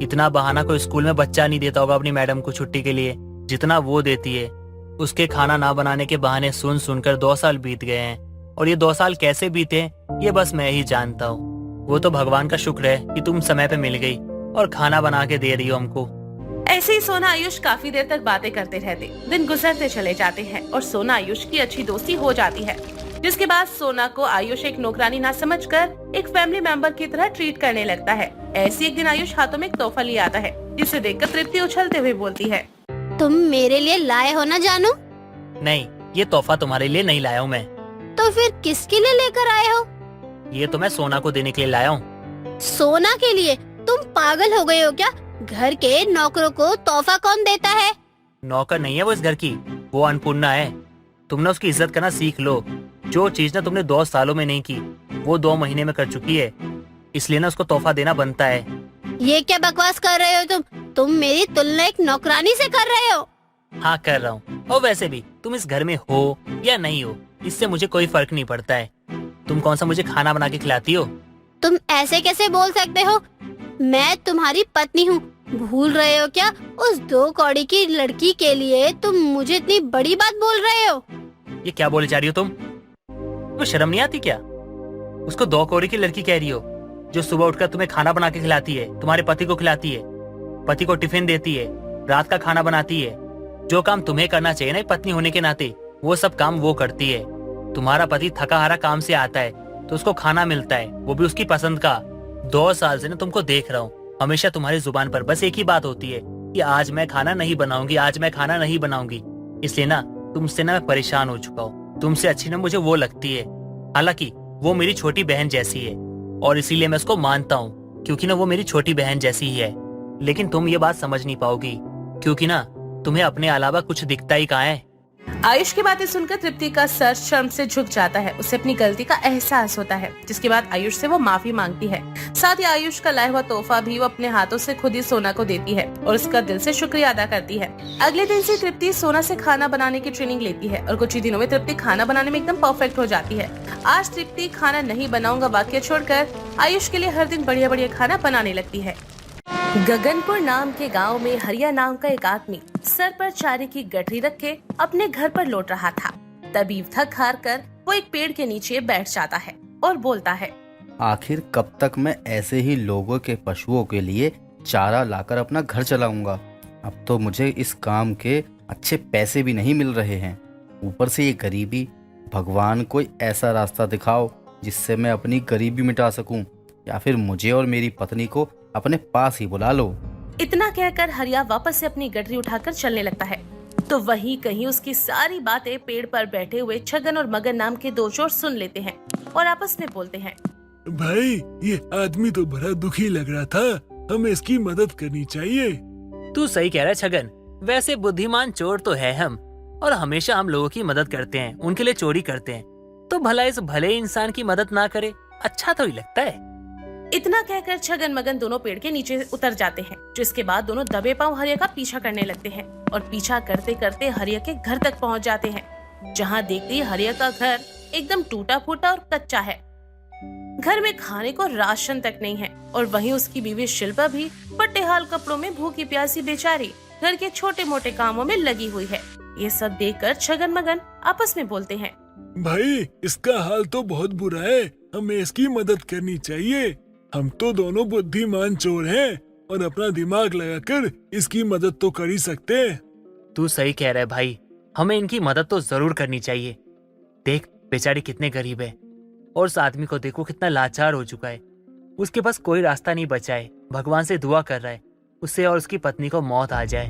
इतना बहाना कोई स्कूल में बच्चा नहीं देता होगा अपनी मैडम को छुट्टी के लिए, जितना वो देती है। उसके खाना ना बनाने के बहाने सुन सुनकर 2 साल बीत गए हैं, और ये 2 साल कैसे बीते ये बस मैं ही जानता हूँ। वो तो भगवान का शुक्र है कि तुम समय पे मिल गई और खाना बना के दे रही हो हमको। ऐसे ही सोना आयुष काफी देर तक बातें करते रहते। दिन गुजरते चले जाते हैं और सोना आयुष की अच्छी दोस्ती हो जाती है, जिसके बाद सोना को आयुष एक नौकरानी ना समझकर एक फैमिली मेंबर की तरह ट्रीट करने लगता है। ऐसे एक दिन आयुष हाथों में एक तोहफा लिए आता है, जिसे देखकर तृप्ति उछलते हुए बोलती है, तुम मेरे लिए लाए हो ना जानू? नहीं, ये तोहफा तुम्हारे लिए नहीं लाया हूँ मैं। तो फिर किसके लिए लेकर आए हो? ये तो मैं सोना को देने के लिए लाया हूँ। सोना के लिए? तुम पागल हो गए हो क्या? घर के नौकरों को तोहफा कौन देता है? नौकर नहीं है वो इस घर की, वो अन्नपूर्णा है। तुम ना उसकी इज्जत करना सीख लो। जो चीज ना तुमने 2 सालों में नहीं की वो 2 महीने में कर चुकी है, इसलिए ना उसको तोहफा देना बनता है। ये क्या बकवास कर रहे हो तुम मेरी तुलना एक नौकरानी से कर रहे हो। हाँ कर रहा हूँ। और वैसे भी तुम इस घर में हो या नहीं हो इससे मुझे कोई फर्क नहीं पड़ता है। तुम कौन सा मुझे खाना बना के खिलाती हो? तुम ऐसे कैसे बोल सकते हो? मैं तुम्हारी पत्नी हूँ, भूल रहे हो क्या? उस 2 कौड़ी की लड़की के लिए तुम मुझे इतनी बड़ी बात बोल रहे हो। ये क्या बोले जा रही हो तुम? तो शर्म नहीं आती क्या? उसको 2 कौड़ी की लड़की कह रही हो जो सुबह उठकर तुम्हें खाना बना के खिलाती है, तुम्हारे पति को खिलाती है, पति को टिफिन देती है, रात का खाना बनाती है। जो काम तुम्हें करना चाहिए ना पत्नी होने के नाते, वो सब काम वो करती है। तुम्हारा पति थका हारा काम से आता है तो उसको खाना मिलता है, वो भी उसकी पसंद का। 2 साल से ना तुमको देख रहा हूँ, हमेशा तुम्हारी जुबान पर बस एक ही बात होती है कि आज मैं खाना नहीं बनाऊंगी, आज मैं खाना नहीं बनाऊंगी। इसलिए ना तुमसे ना मैं परेशान हो चुका हूँ। तुमसे अच्छी ना मुझे वो लगती है, हालांकि वो मेरी छोटी बहन जैसी है और इसीलिए मैं उसको मानता हूँ क्योंकि ना वो मेरी छोटी बहन जैसी ही है। लेकिन तुम ये बात समझ नहीं पाओगी क्योंकि ना तुम्हें अपने अलावा कुछ दिखता ही कहाँ है। आयुष की बातें सुनकर तृप्ति का सर शर्म से झुक जाता है। उसे अपनी गलती का एहसास होता है, जिसके बाद आयुष से वो माफी मांगती है। साथ ही आयुष का लाया हुआ तोहफा भी वो अपने हाथों से खुद ही सोना को देती है और उसका दिल से शुक्रिया अदा करती है। अगले दिन से तृप्ति सोना से खाना बनाने की ट्रेनिंग लेती है और कुछ ही दिनों में तृप्ति खाना बनाने में एकदम परफेक्ट हो जाती है। आज तृप्ति खाना नहीं बनाऊंगा वाक्य छोड़कर आयुष के लिए हर दिन बढ़िया बढ़िया खाना बनाने लगती है। गगनपुर नाम के गांव में हरिया नाम का एक आदमी सर पर चारे की गठरी रख के अपने घर पर लौट रहा था। तभी थक हार कर वो एक पेड़ के नीचे बैठ जाता है और बोलता है, आखिर कब तक मैं ऐसे ही लोगों के पशुओं के लिए चारा लाकर अपना घर चलाऊंगा। अब तो मुझे इस काम के अच्छे पैसे भी नहीं मिल रहे हैं, ऊपर से ये गरीबी। भगवान कोई ऐसा रास्ता दिखाओ जिससे मैं अपनी गरीबी मिटा सकूं, या फिर मुझे और मेरी पत्नी को अपने पास ही बुला लो। इतना कहकर हरिया वापस से अपनी गठरी उठाकर चलने लगता है। तो वहीं कहीं उसकी सारी बातें पेड़ पर बैठे हुए छगन और मगन नाम के 2 चोर सुन लेते हैं और आपस में बोलते हैं, भाई ये आदमी तो बड़ा दुखी लग रहा था, हमें इसकी मदद करनी चाहिए। तू सही कह रहा है छगन, वैसे बुद्धिमान चोर तो है हम और हमेशा हम लोगों की मदद करते हैं, उनके लिए चोरी करते हैं, तो भला इस भले इंसान की मदद ना करे अच्छा तो ही लगता है। इतना कहकर छगन मगन दोनों पेड़ के नीचे उतर जाते हैं, जिसके बाद दोनों दबे पांव हरिया का पीछा करने लगते हैं और पीछा करते करते हरिया के घर तक पहुंच जाते हैं, जहां देखते ही हरिया का घर एकदम टूटा फूटा और कच्चा है। घर में खाने को राशन तक नहीं है और वहीं उसकी बीवी शिल्पा भी फटेहाल कपड़ों में भूखी प्यासी बेचारी घर के छोटे मोटे कामों में लगी हुई है। ये सब देखकर छगन मगन आपस में बोलते हैं, भाई इसका हाल तो बहुत बुरा है, हमें इसकी मदद करनी चाहिए। हम तो दोनों बुद्धिमान चोर हैं और अपना दिमाग लगाकर इसकी मदद तो कर ही सकते हैं। तू सही कह रहा है भाई, हमें इनकी मदद तो जरूर करनी चाहिए। देख बेचारी कितने गरीब है और उस आदमी को देखो कितना लाचार हो चुका है, उसके पास कोई रास्ता नहीं बचा है, भगवान से दुआ कर रहा है उससे और उसकी पत्नी को मौत आ जाए।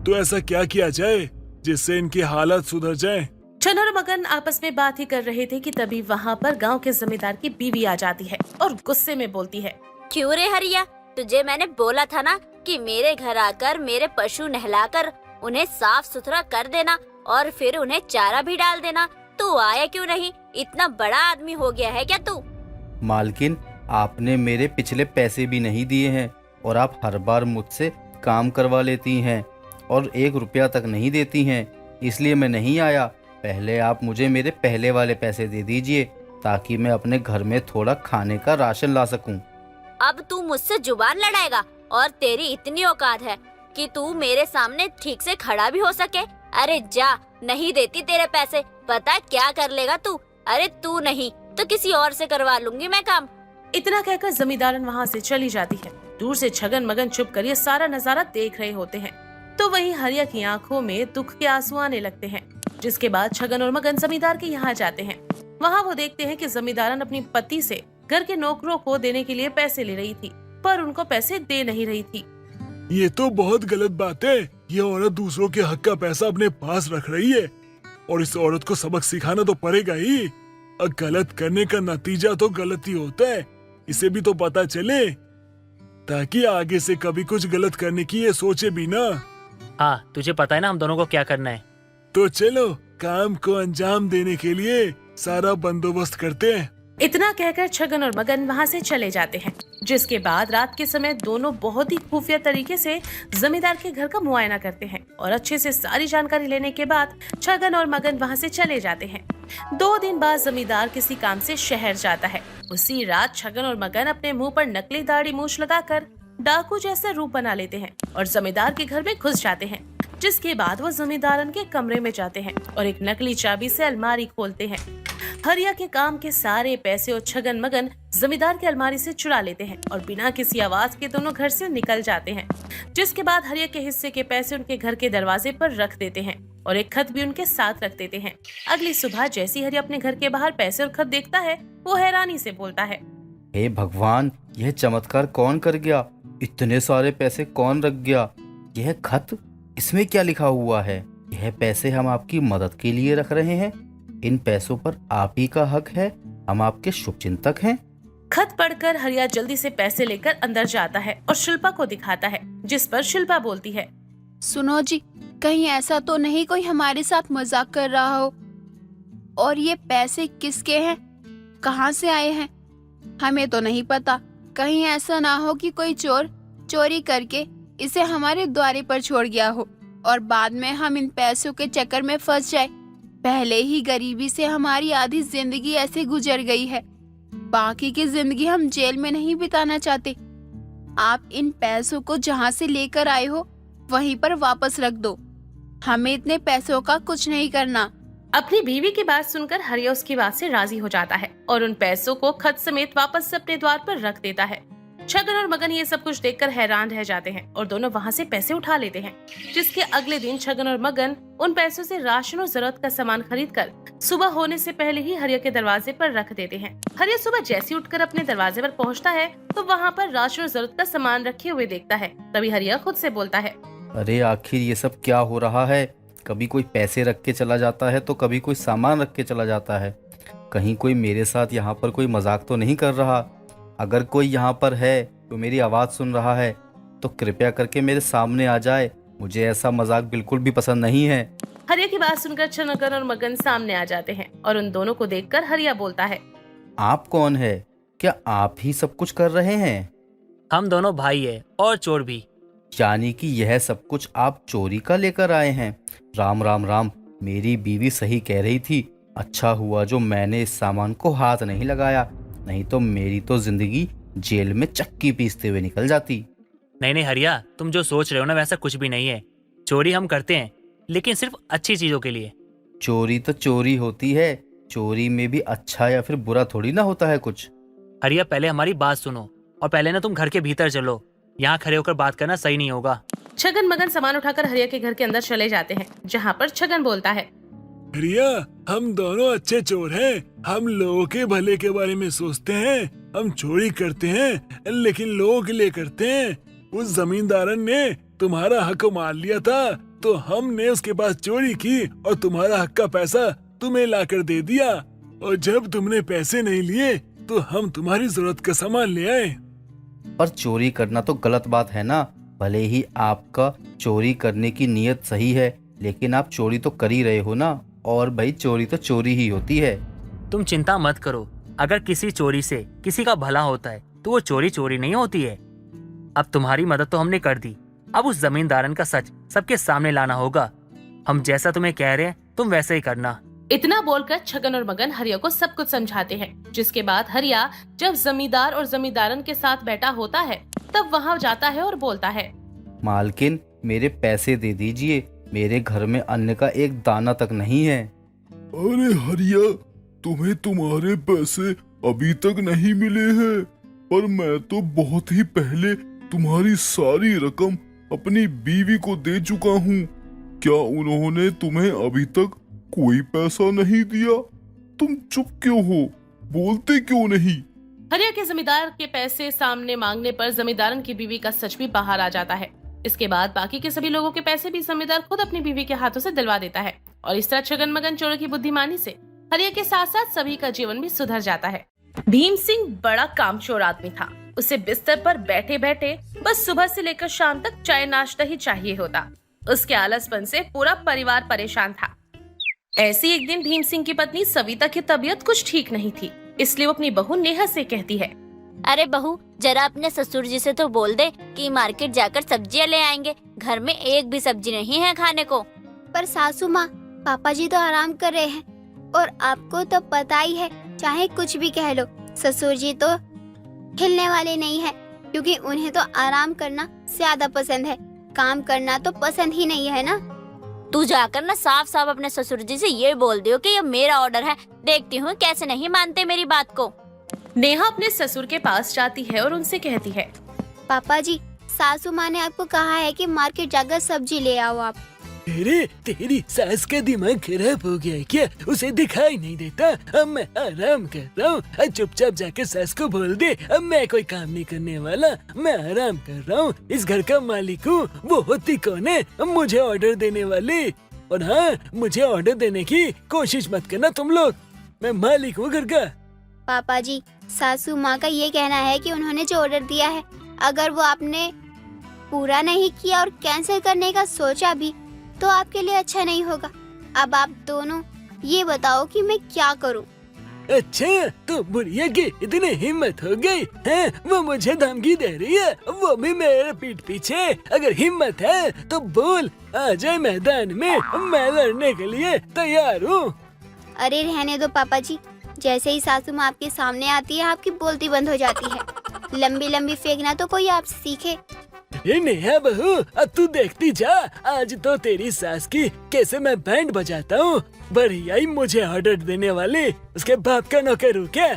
तो ऐसा क्या किया जाए जिससे इनकी हालत सुधर जाए? छगन और मगन आपस में बात ही कर रहे थे कि तभी वहाँ पर गांव के जमींदार की बीवी आ जाती है और गुस्से में बोलती है, क्यों रे हरिया, तुझे मैंने बोला था ना कि मेरे घर आकर मेरे पशु नहलाकर उन्हें साफ सुथरा कर देना और फिर उन्हें चारा भी डाल देना। तू आया क्यों नहीं? इतना बड़ा आदमी हो गया है क्या तू? मालकिन, आपने मेरे पिछले पैसे भी नहीं दिए हैं और आप हर बार मुझसे काम करवा लेती हैं और 1 रुपया तक नहीं देती हैं, इसलिए मैं नहीं आया। पहले आप मुझे मेरे पहले वाले पैसे दे दीजिए ताकि मैं अपने घर में थोड़ा खाने का राशन ला सकूं। अब तू मुझसे जुबान लड़ाएगा और तेरी इतनी औकात है कि तू मेरे सामने ठीक से खड़ा भी हो सके? अरे जा, नहीं देती तेरे पैसे, पता क्या कर लेगा तू? अरे तू नहीं तो किसी और से करवा लूंगी मैं काम। इतना कहकर जमींदारन वहाँ से चली जाती है। दूर से छगन मगन चुप कर ये सारा नजारा देख रहे होते हैं। तो वहीं हरिया की आंखों में दुख के आंसू आने लगते हैं, जिसके बाद छगन और मगन जमींदार के यहाँ जाते हैं। वहाँ वो देखते हैं कि जमींदारन अपनी पति से घर के नौकरों को देने के लिए पैसे ले रही थी, पर उनको पैसे दे नहीं रही थी। ये तो बहुत गलत बात है, ये औरत दूसरों के हक का पैसा अपने पास रख रही है और इस औरत को सबक सिखाना तो पड़ेगा ही। गलत करने का नतीजा तो गलत ही होता है, इसे भी तो पता चले ताकि आगे से कभी कुछ गलत करने की ये सोचे भी ना। हाँ तुझे पता है ना हम दोनों को क्या करना है। तो चलो काम को अंजाम देने के लिए सारा बंदोबस्त करते हैं। इतना कहकर छगन और मगन वहाँ से चले जाते हैं। जिसके बाद रात के समय दोनों बहुत ही खुफिया तरीके से जमींदार के घर का मुआयना करते हैं और अच्छे से सारी जानकारी लेने के बाद छगन और मगन वहाँ से चले जाते हैं। 2 दिन बाद जमींदार किसी काम से शहर जाता है। उसी रात छगन और मगन अपने मुंह पर नकली दाढ़ी मूछ लगाकर डाकू जैसा रूप बना लेते हैं और जमींदार के घर में घुस जाते हैं। जिसके बाद वो जमींदारन के कमरे में जाते हैं और एक नकली चाबी से अलमारी खोलते हैं। हरिया के काम के सारे पैसे और छगन मगन जमींदार की अलमारी से चुरा लेते हैं और बिना किसी आवाज के दोनों घर से निकल जाते हैं। जिसके बाद हरिया के हिस्से के पैसे उनके घर के दरवाजे पर रख देते हैं और एक खत भी उनके साथ रख देते हैं। अगली सुबह जैसे हरिया अपने घर के बाहर पैसे और खत देखता है, वो हैरानी से बोलता है, हे भगवान, यह चमत्कार कौन कर गया? इतने सारे पैसे कौन रख गया? यह खत, इसमें क्या लिखा हुआ है? यह पैसे हम आपकी मदद के लिए रख रहे हैं। इन पैसों पर आप ही का हक है। हम आपके शुभचिंतक हैं। खत पढ़कर हरिया जल्दी से पैसे लेकर अंदर जाता है और शिल्पा को दिखाता है। जिस पर शिल्पा बोलती है, सुनो जी, कहीं ऐसा तो नहीं कोई हमारे साथ मजाक कर रहा हो? और ये पैसे किसके हैं? कहाँ से आए हैं? हमें तो नहीं पता। कहीं ऐसा ना हो कि कोई चोर चोरी करके इसे हमारे द्वारे पर छोड़ गया हो और बाद में हम इन पैसों के चक्कर में फंस जाए। पहले ही गरीबी से हमारी आधी जिंदगी ऐसे गुजर गई है। बाकी की जिंदगी हम जेल में नहीं बिताना चाहते। आप इन पैसों को जहाँ से लेकर आए हो वहीं पर वापस रख दो। हमें इतने पैसों का कुछ नहीं करना। अपनी बीवी की बात सुनकर हरिया उसकी बात से राजी हो जाता है और उन पैसों को खत समेत वापस से अपने द्वार पर रख देता है। छगन और मगन ये सब कुछ देखकर हैरान रह जाते हैं और दोनों वहाँ से पैसे उठा लेते हैं। जिसके अगले दिन छगन और मगन उन पैसों से राशन और जरूरत का सामान खरीदकर सुबह होने से पहले ही हरिया के दरवाजे पर रख देते हैं। हरिया सुबह जैसे ही उठकर अपने दरवाजे पर पहुँचता है तो वहाँ पर राशन और जरूरत का सामान रखे हुए देखता है। तभी हरिया खुद से बोलता है, अरे आखिर ये सब क्या हो रहा है? कभी कोई पैसे रख के चला जाता है तो कभी कोई सामान रख के चला जाता है। कहीं कोई मेरे साथ यहाँ पर कोई मजाक तो नहीं कर रहा? अगर कोई यहाँ पर है तो मेरी आवाज़ सुन रहा है तो कृपया करके मेरे सामने आ जाए। मुझे ऐसा मजाक बिल्कुल भी पसंद नहीं है। हरिया की बात सुनकर छगन और मगन सामने आ जाते हैं और उन दोनों को देखकर हरिया बोलता है, आप कौन है? क्या आप ही सब कुछ कर रहे हैं? हम दोनों भाई है और चोर भी। यानी कि यह सब कुछ आप चोरी का लेकर आए हैं? राम राम राम, मेरी बीवी सही कह रही थी। अच्छा हुआ जो मैंने इस सामान को हाथ नहीं लगाया, नहीं तो मेरी तो जिंदगी जेल में चक्की पीसते हुए निकल जाती। नहीं हरिया, तुम जो सोच रहे हो ना वैसा कुछ भी नहीं है। चोरी हम करते हैं लेकिन सिर्फ अच्छी चीजों के लिए। चोरी तो चोरी होती है। चोरी में भी अच्छा या फिर बुरा थोड़ी ना होता है कुछ। हरिया, पहले हमारी बात सुनो और पहले ना तुम घर के भीतर चलो। यहाँ खड़े होकर बात करना सही नहीं होगा। छगन मगन सामान उठाकर हरिया के घर के अंदर चले जाते हैं, जहाँ पर छगन बोलता है, हरिया, हम दोनों अच्छे चोर हैं। हम लोगों के भले के बारे में सोचते हैं। हम चोरी करते हैं लेकिन लोगों के लिए करते हैं। उस जमींदारन ने तुम्हारा हक मान लिया था तो हमने उसके पास चोरी की और तुम्हारा हक का पैसा तुम्हें लाकर दे दिया। और जब तुमने पैसे नहीं लिए तो हम तुम्हारी जरूरत का सामान ले आए। पर चोरी करना तो गलत बात है ना। भले ही आपका चोरी करने की नीयत सही है लेकिन आप चोरी तो कर ही रहे हो ना। और भाई, चोरी तो चोरी ही होती है। तुम चिंता मत करो। अगर किसी चोरी से किसी का भला होता है तो वो चोरी चोरी नहीं होती है। अब तुम्हारी मदद तो हमने कर दी। अब उस जमींदारन का सच सबके सामने लाना होगा। हम जैसा तुम्हें कह रहे हैं तुम वैसा ही करना। इतना बोलकर छगन और मगन हरिया को सब कुछ समझाते हैं। जिसके बाद हरिया जब जमींदार और जमींदारन के साथ बैठा होता है तब वहाँ जाता है और बोलता है, मालकिन, मेरे पैसे दे दीजिए। मेरे घर में अन्न का एक दाना तक नहीं है। अरे हरिया, तुम्हें तुम्हारे पैसे अभी तक नहीं मिले हैं, पर मैं तो बहुत ही पहले तुम्हारी सारी रकम अपनी बीवी को दे चुका हूँ। क्या उन्होंने तुम्हें अभी तक कोई पैसा नहीं दिया? तुम चुप क्यों हो? बोलते क्यों नहीं? हरिया के जमींदार के पैसे सामने मांगने पर जमींदारन की बीवी का सच भी बाहर आ जाता है। इसके बाद बाकी के सभी लोगों के पैसे भी जमींदार खुद अपनी बीवी के हाथों से दिलवा देता है और इस तरह छगन मगन चोरों की बुद्धिमानी से हरिया के साथ साथ सभी का जीवन भी सुधर जाता है। भीम सिंह बड़ा कामचोर आदमी था। उसे बिस्तर पर बैठे बैठे बस सुबह से लेकर शाम तक चाय नाश्ता ही चाहिए होता। उसके आलसपन से पूरा परिवार परेशान था। ऐसी एक दिन भीम सिंह की पत्नी सविता की तबीयत कुछ ठीक नहीं थी, इसलिए वो अपनी बहू नेहा से कहती है, अरे बहू, जरा अपने ससुर जी से तो बोल दे कि मार्केट जाकर सब्जियां ले आएंगे। घर में एक भी सब्जी नहीं है खाने को। पर सासू माँ, पापा जी तो आराम कर रहे हैं और आपको तो पता ही है, चाहे कुछ भी कह लो, ससुर जी तो हिलने वाले नहीं है, क्योंकि उन्हें तो आराम करना ज्यादा पसंद है, काम करना तो पसंद ही नहीं है ना। तू जाकर ना साफ साफ अपने ससुर जी से ये बोल दियो कि ये मेरा ऑर्डर है। देखती हूँ कैसे नहीं मानते मेरी बात को। नेहा अपने ससुर के पास जाती है और उनसे कहती है, पापा जी, सासू माँ ने आपको कहा है कि मार्केट जाकर सब्जी ले आओ आप। अरे तेरी सास का दिमाग खराब हो गया है क्या? उसे दिखाई नहीं देता? अब मैं आराम कर रहा हूँ, चुपचाप जाकर सास को बोल दे अब मैं कोई काम नहीं करने वाला, मैं आराम कर रहा हूँ। इस घर का मालिक हूँ, वो होती कौन है मुझे ऑर्डर देने वाली? और हाँ, मुझे ऑर्डर देने की कोशिश मत करना तुम लोग, मैं मालिक हूँ घर का। पापा जी, सासू माँ का ये कहना है कि उन्होंने जो ऑर्डर दिया है, अगर वो आपने पूरा नहीं किया और कैंसिल करने का सोचा भी, तो आपके लिए अच्छा नहीं होगा। अब आप दोनों ये बताओ कि मैं क्या करूं? अच्छा, तो बुढ़िया की इतनी हिम्मत हो गई है, वो मुझे धमकी दे रही है, वो भी मेरे पीठ पीछे। अगर हिम्मत है तो बोल, आ जाए मैदान में, मैं लड़ने के लिए तैयार हूँ। अरे रहने दो पापा जी, जैसे ही सासू माँ आपके सामने आती है, आपकी बोलती बंद हो जाती है। लंबी लंबी फेंकना तो कोई आपसे सीखे। अरे नेहा बहू, अब तू देखती जा, आज तो तेरी सास की कैसे मैं बैंड बजाता हूँ। बढ़िया ही मुझे ऑर्डर देने वाले उसके बाप का नौकर हूँ क्या?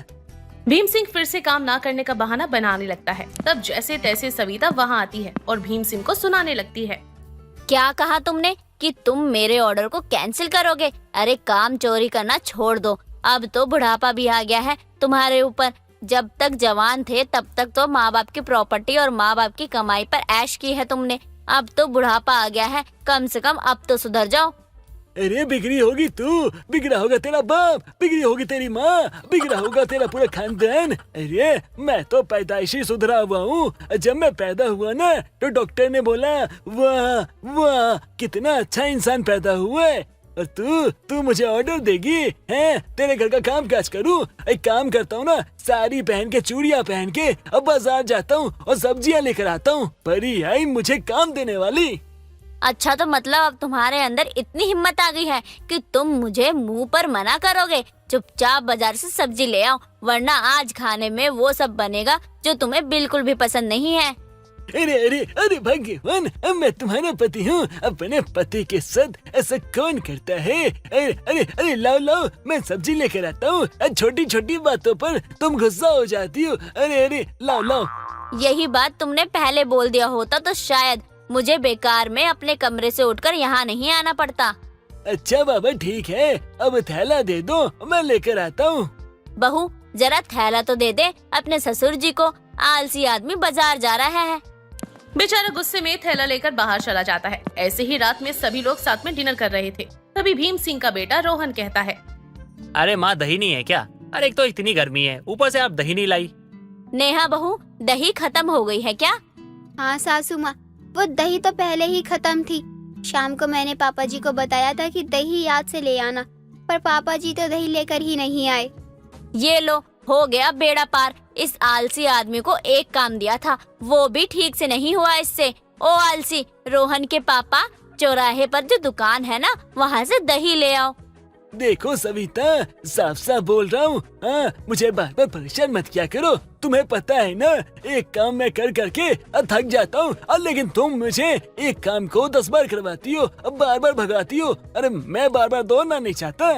भीम सिंह फिर से काम ना करने का बहाना बनाने लगता है। तब जैसे तैसे सविता वहाँ आती है और भीम सिंह को सुनाने लगती है, क्या कहा तुमने कि तुम मेरे ऑर्डर को कैंसिल करोगे? अरे काम चोरी करना छोड़ दो, अब तो बुढ़ापा भी आ गया है तुम्हारे ऊपर। जब तक जवान थे तब तक तो माँ बाप की प्रॉपर्टी और माँ बाप की कमाई पर ऐश की है तुमने। अब तो बुढ़ापा आ गया है, कम से कम अब तो सुधर जाओ। अरे बिगड़ी होगी तू, बिगड़ा होगा तेरा बाप, बिगड़ी होगी तेरी माँ, बिगड़ा होगा तेरा पूरा खानदान। अरे मैं तो पैदाइशी सुधरा हुआ हूँ। जब मैं पैदा हुआ ना तो डॉक्टर ने बोला, वाह वाह कितना अच्छा इंसान पैदा हुआ है। और तू मुझे ऑर्डर देगी हैं? तेरे घर का काम काज करूँ? एक काम करता हूँ ना, साड़ी पहन के चूड़ियाँ पहन के अब बाजार जाता हूँ और सब्जियाँ लेकर आता हूँ। परी आई मुझे काम देने वाली। अच्छा, तो मतलब अब तुम्हारे अंदर इतनी हिम्मत आ गई है कि तुम मुझे मुंह पर मना करोगे? चुपचाप बाजार से सब्जी ले आओ, वरना आज खाने में वो सब बनेगा जो तुम्हें बिल्कुल भी पसंद नहीं है। अरे अरे अरे भगवान, अब मैं तुम्हारा पति हूँ, अपने पति के साथ ऐसा कौन करता है? अरे अरे अरे लाओ लाओ, मैं सब्जी लेकर आता हूँ। छोटी छोटी बातों पर तुम गुस्सा हो जाती हो। अरे अरे लाओ लाओ। यही बात तुमने पहले बोल दिया होता तो शायद मुझे बेकार में अपने कमरे से उठकर यहाँ नहीं आना पड़ता। अच्छा बाबा ठीक है, अब थैला दे दो, मैं लेकर आता हूँ। बहू, जरा थैला तो दे दे अपने ससुर जी को, आलसी आदमी बाजार जा रहा है। बेचारा गुस्से में थैला लेकर बाहर चला जाता है। ऐसे ही रात में सभी लोग साथ में डिनर कर रहे थे। तभी भीम सिंह का बेटा रोहन कहता है, अरे माँ, दही नहीं है क्या? अरे एक तो इतनी गर्मी है, ऊपर से आप दही नहीं लाई। नेहा बहू, दही खत्म हो गई है क्या? हाँ सासू माँ, वो दही तो पहले ही खत्म थी। शाम को मैंने पापा जी को बताया था कि दही याद से ले आना, पर पापा जी तो दही लेकर ही नहीं आए। ये लो, हो गया बेड़ा पार। इस आलसी आदमी को एक काम दिया था, वो भी ठीक से नहीं हुआ इससे। ओ आलसी, रोहन के पापा, चौराहे पर जो दुकान है ना, वहाँ से दही ले आओ। देखो सविता, साफ साफ बोल रहा हूँ, हाँ मुझे बार बार परेशान मत किया करो। तुम्हें पता है ना, एक काम मैं कर करके थक जाता हूँ, लेकिन तुम मुझे एक काम को 10 बार करवाती हो, बार बार भगाती हो। अरे मैं बार बार दौड़ना नहीं चाहता।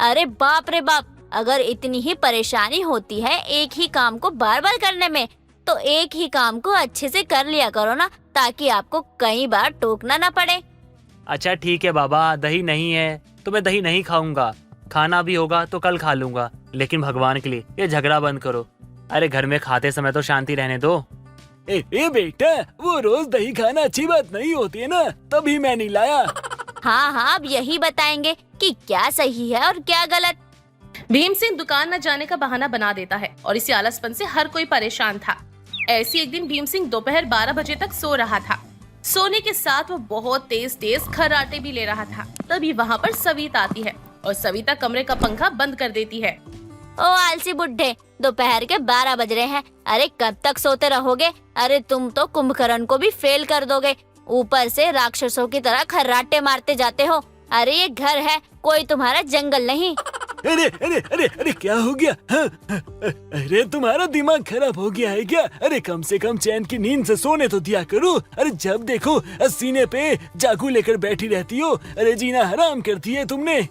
अरे बाप रे बाप, अगर इतनी ही परेशानी होती है एक ही काम को बार बार करने में, तो एक ही काम को अच्छे से कर लिया करो ना, ताकि आपको कई बार टोकना ना पड़े। अच्छा ठीक है बाबा, दही नहीं है तो मैं दही नहीं खाऊंगा। खाना भी होगा तो कल खा लूंगा, लेकिन भगवान के लिए ये झगड़ा बंद करो। अरे घर में खाते समय तो शांति रहने दो। ए बेटा, वो रोज दही खाना अच्छी बात नहीं होती है ना, तभी मैं नहीं लाया। हाँ हाँ, अब यही बताएंगे कि क्या सही है और क्या गलत। भीम सिंह दुकान न जाने का बहाना बना देता है और इसी आलसपन से हर कोई परेशान था। ऐसी एक दिन भीम सिंह दोपहर 12 बजे तक सो रहा था। सोने के साथ वो बहुत तेज तेज खर्राटे भी ले रहा था। तभी वहाँ पर सविता आती है और सविता कमरे का पंखा बंद कर देती है। ओ आलसी बुड्ढे, दोपहर के 12 बज रहे हैं। अरे कब तक सोते रहोगे? अरे तुम तो कुंभकर्ण को भी फेल कर दोगे, ऊपर से राक्षसों की तरह खर्राटे मारते जाते हो। अरे ये घर है, कोई तुम्हारा जंगल नहीं। अरे अरे अरे अरे क्या हो गया? हाँ? अरे तुम्हारा दिमाग खराब हो गया है क्या? अरे कम से कम चैन की नींद से सोने तो दिया करो। अरे जब देखो सीने पे चाकू लेकर बैठी रहती हो। अरे जीना हराम करती है तुमने।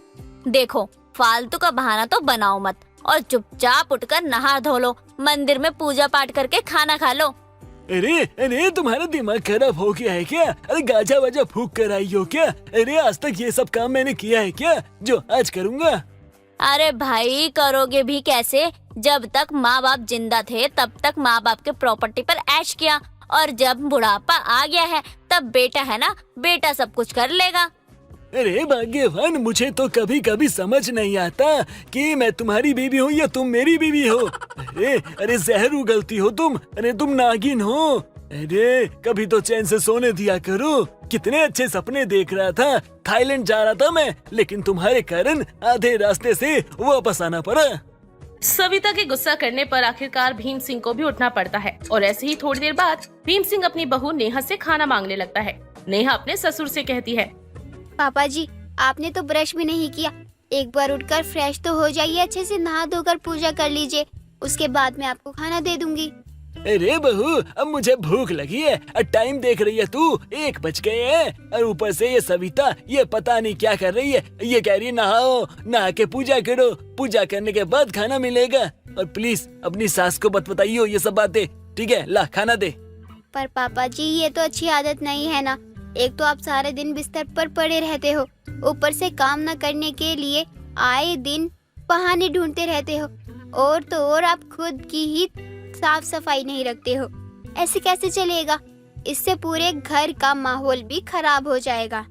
देखो, फालतू का बहाना तो बनाओ मत और चुपचाप उठकर नहा धो लो, मंदिर में पूजा पाठ करके खाना खा लो। अरे अरे तुम्हारा दिमाग खराब हो गया है क्या? अरे गाजा वाजा फूक कर आई हो क्या? अरे आज तक ये सब काम मैंने किया है क्या जो आज करूँगा? अरे भाई, करोगे भी कैसे? जब तक माँ बाप जिंदा थे तब तक माँ बाप के प्रॉपर्टी पर ऐश किया, और जब बुढ़ापा आ गया है तब बेटा है ना, बेटा सब कुछ कर लेगा। अरे भाग्यवान, मुझे तो कभी कभी समझ नहीं आता कि मैं तुम्हारी बीवी हूँ या तुम मेरी बीवी हो। अरे अरे जहर उगलती हो तुम। अरे तुम नागिन हो। अरे कभी तो चैन से सोने दिया करो। कितने अच्छे सपने देख रहा था, थाईलैंड जा रहा था मैं, लेकिन तुम्हारे कारण आधे रास्ते से वापस आना पड़ा। सविता के गुस्सा करने पर आखिरकार भीम सिंह को भी उठना पड़ता है और ऐसे ही थोड़ी देर बाद भीम सिंह अपनी बहू नेहा से खाना मांगने लगता है। नेहा अपने ससुर से कहती है, पापा जी, आपने तो ब्रश भी नहीं किया। एक बार उठकर फ्रेश तो हो जाइए, अच्छे से नहा धोकर पूजा कर लीजिए, उसके बाद मैं आपको खाना दे दूंगी। अरे बहू, अब मुझे भूख लगी है। टाइम देख रही है तू? 1 बज गए हैं। और ऊपर से ये सविता ये पता नहीं क्या कर रही है। ये कह रही है नहाओ, नहा के पूजा करो, पूजा करने के बाद खाना मिलेगा। और प्लीज अपनी सास को मत बताइयो ये सब बातें, ठीक है? ला खाना दे। पर पापा जी, ये तो अच्छी आदत नहीं है ना। एक तो आप सारे दिन बिस्तर पर पड़े रहते हो, ऊपर से काम न करने के लिए आए दिन बहाने ढूंढते रहते हो, और तो और आप खुद की ही साफ सफाई नहीं रखते हो। ऐसे कैसे चलेगा? इससे पूरे घर का माहौल भी खराब हो जाएगा।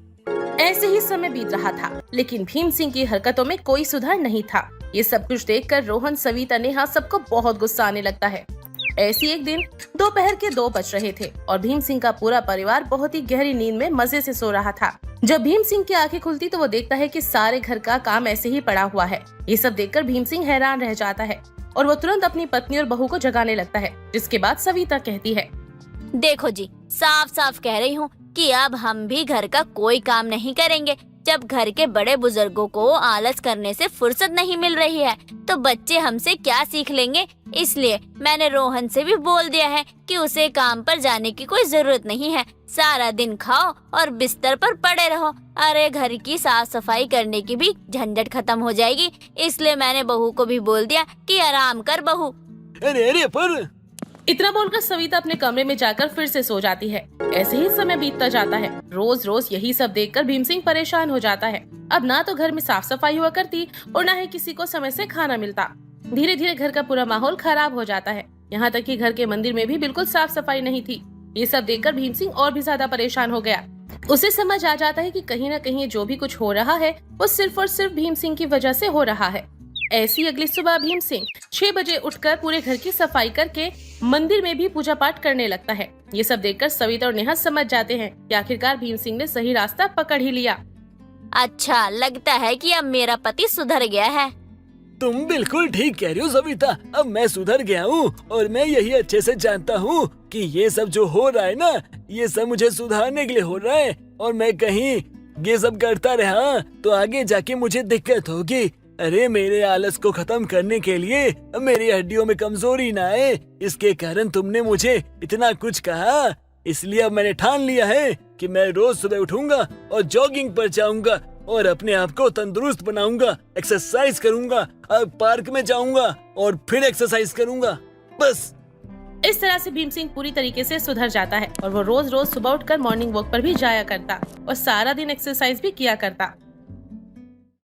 ऐसे ही समय बीत रहा था, लेकिन भीम सिंह की हरकतों में कोई सुधार नहीं था। ये सब कुछ देखकर रोहन, सविता, नेहा सबको बहुत गुस्सा आने लगता है। ऐसी एक दिन दोपहर के 2 बज रहे थे और भीम सिंह का पूरा परिवार बहुत ही गहरी नींद में मजे से सो रहा था। जब भीम सिंह की आंखें खुलती तो वो देखता है कि सारे घर का काम ऐसे ही पड़ा हुआ है। ये सब देखकर भीम सिंह हैरान रह जाता है और वो तुरंत अपनी पत्नी और बहू को जगाने लगता है। जिसके बाद सविता कहती है, देखो जी, साफ साफ कह रही हूँ कि अब हम भी घर का कोई काम नहीं करेंगे। जब घर के बड़े बुजुर्गों को आलस करने से फुर्सत नहीं मिल रही है तो बच्चे हमसे क्या सीख लेंगे। इसलिए मैंने रोहन से भी बोल दिया है कि उसे काम पर जाने की कोई जरूरत नहीं है। सारा दिन खाओ और बिस्तर पर पड़े रहो। अरे घर की साफ सफाई करने की भी झंझट खत्म हो जाएगी। इसलिए मैंने बहू को भी बोल दिया कि आराम कर बहू। अरे अरे पर इतना बोलकर सविता अपने कमरे में जाकर फिर से सो जाती है। ऐसे ही समय बीतता जाता है। रोज रोज यही सब देखकर भीम सिंह परेशान हो जाता है। अब ना तो घर में साफ सफाई हुआ करती और ना ही किसी को समय से खाना मिलता। धीरे धीरे घर का पूरा माहौल खराब हो जाता है। यहाँ तक कि घर के मंदिर में भी बिल्कुल साफ सफाई नहीं थी। ये सब देखकर भीम सिंह और भी ज्यादा परेशान हो गया। उसे समझ आ जाता है कि कहीं न कहीं जो भी कुछ हो रहा है वो सिर्फ और सिर्फ भीम सिंह की वजह से हो रहा है। ऐसी अगली सुबह भीम सिंह 6 बजे उठकर पूरे घर की सफाई करके मंदिर में भी पूजा पाठ करने लगता है। ये सब देखकर सविता और नेहा समझ जाते हैं कि आखिरकार भीम सिंह ने सही रास्ता पकड़ ही लिया। अच्छा, लगता है कि अब मेरा पति सुधर गया है। तुम बिल्कुल ठीक कह रही हो सविता। अब मैं सुधर गया हूँ और मैं यही अच्छे से जानता हूँ कि ये सब जो हो रहा है ना, ये सब मुझे सुधारने के लिए हो रहा है। और मैं कहीं ये सब करता रहा तो आगे जाके मुझे दिक्कत होगी। अरे मेरे आलस को खत्म करने के लिए मेरी हड्डियों में कमजोरी ना आए, इसके कारण तुमने मुझे इतना कुछ कहा। इसलिए अब मैंने ठान लिया है कि मैं रोज सुबह उठूंगा और जॉगिंग पर जाऊंगा और अपने आप को तंदुरुस्त बनाऊंगा। एक्सरसाइज करूंगा, अब पार्क में जाऊंगा और फिर एक्सरसाइज करूंगा। बस इस तरह से भीम सिंह पूरी तरीके से सुधर जाता है और वो रोज रोज सुबह उठकर मॉर्निंग वॉक पर भी जाया करता और सारा दिन एक्सरसाइज भी किया करता।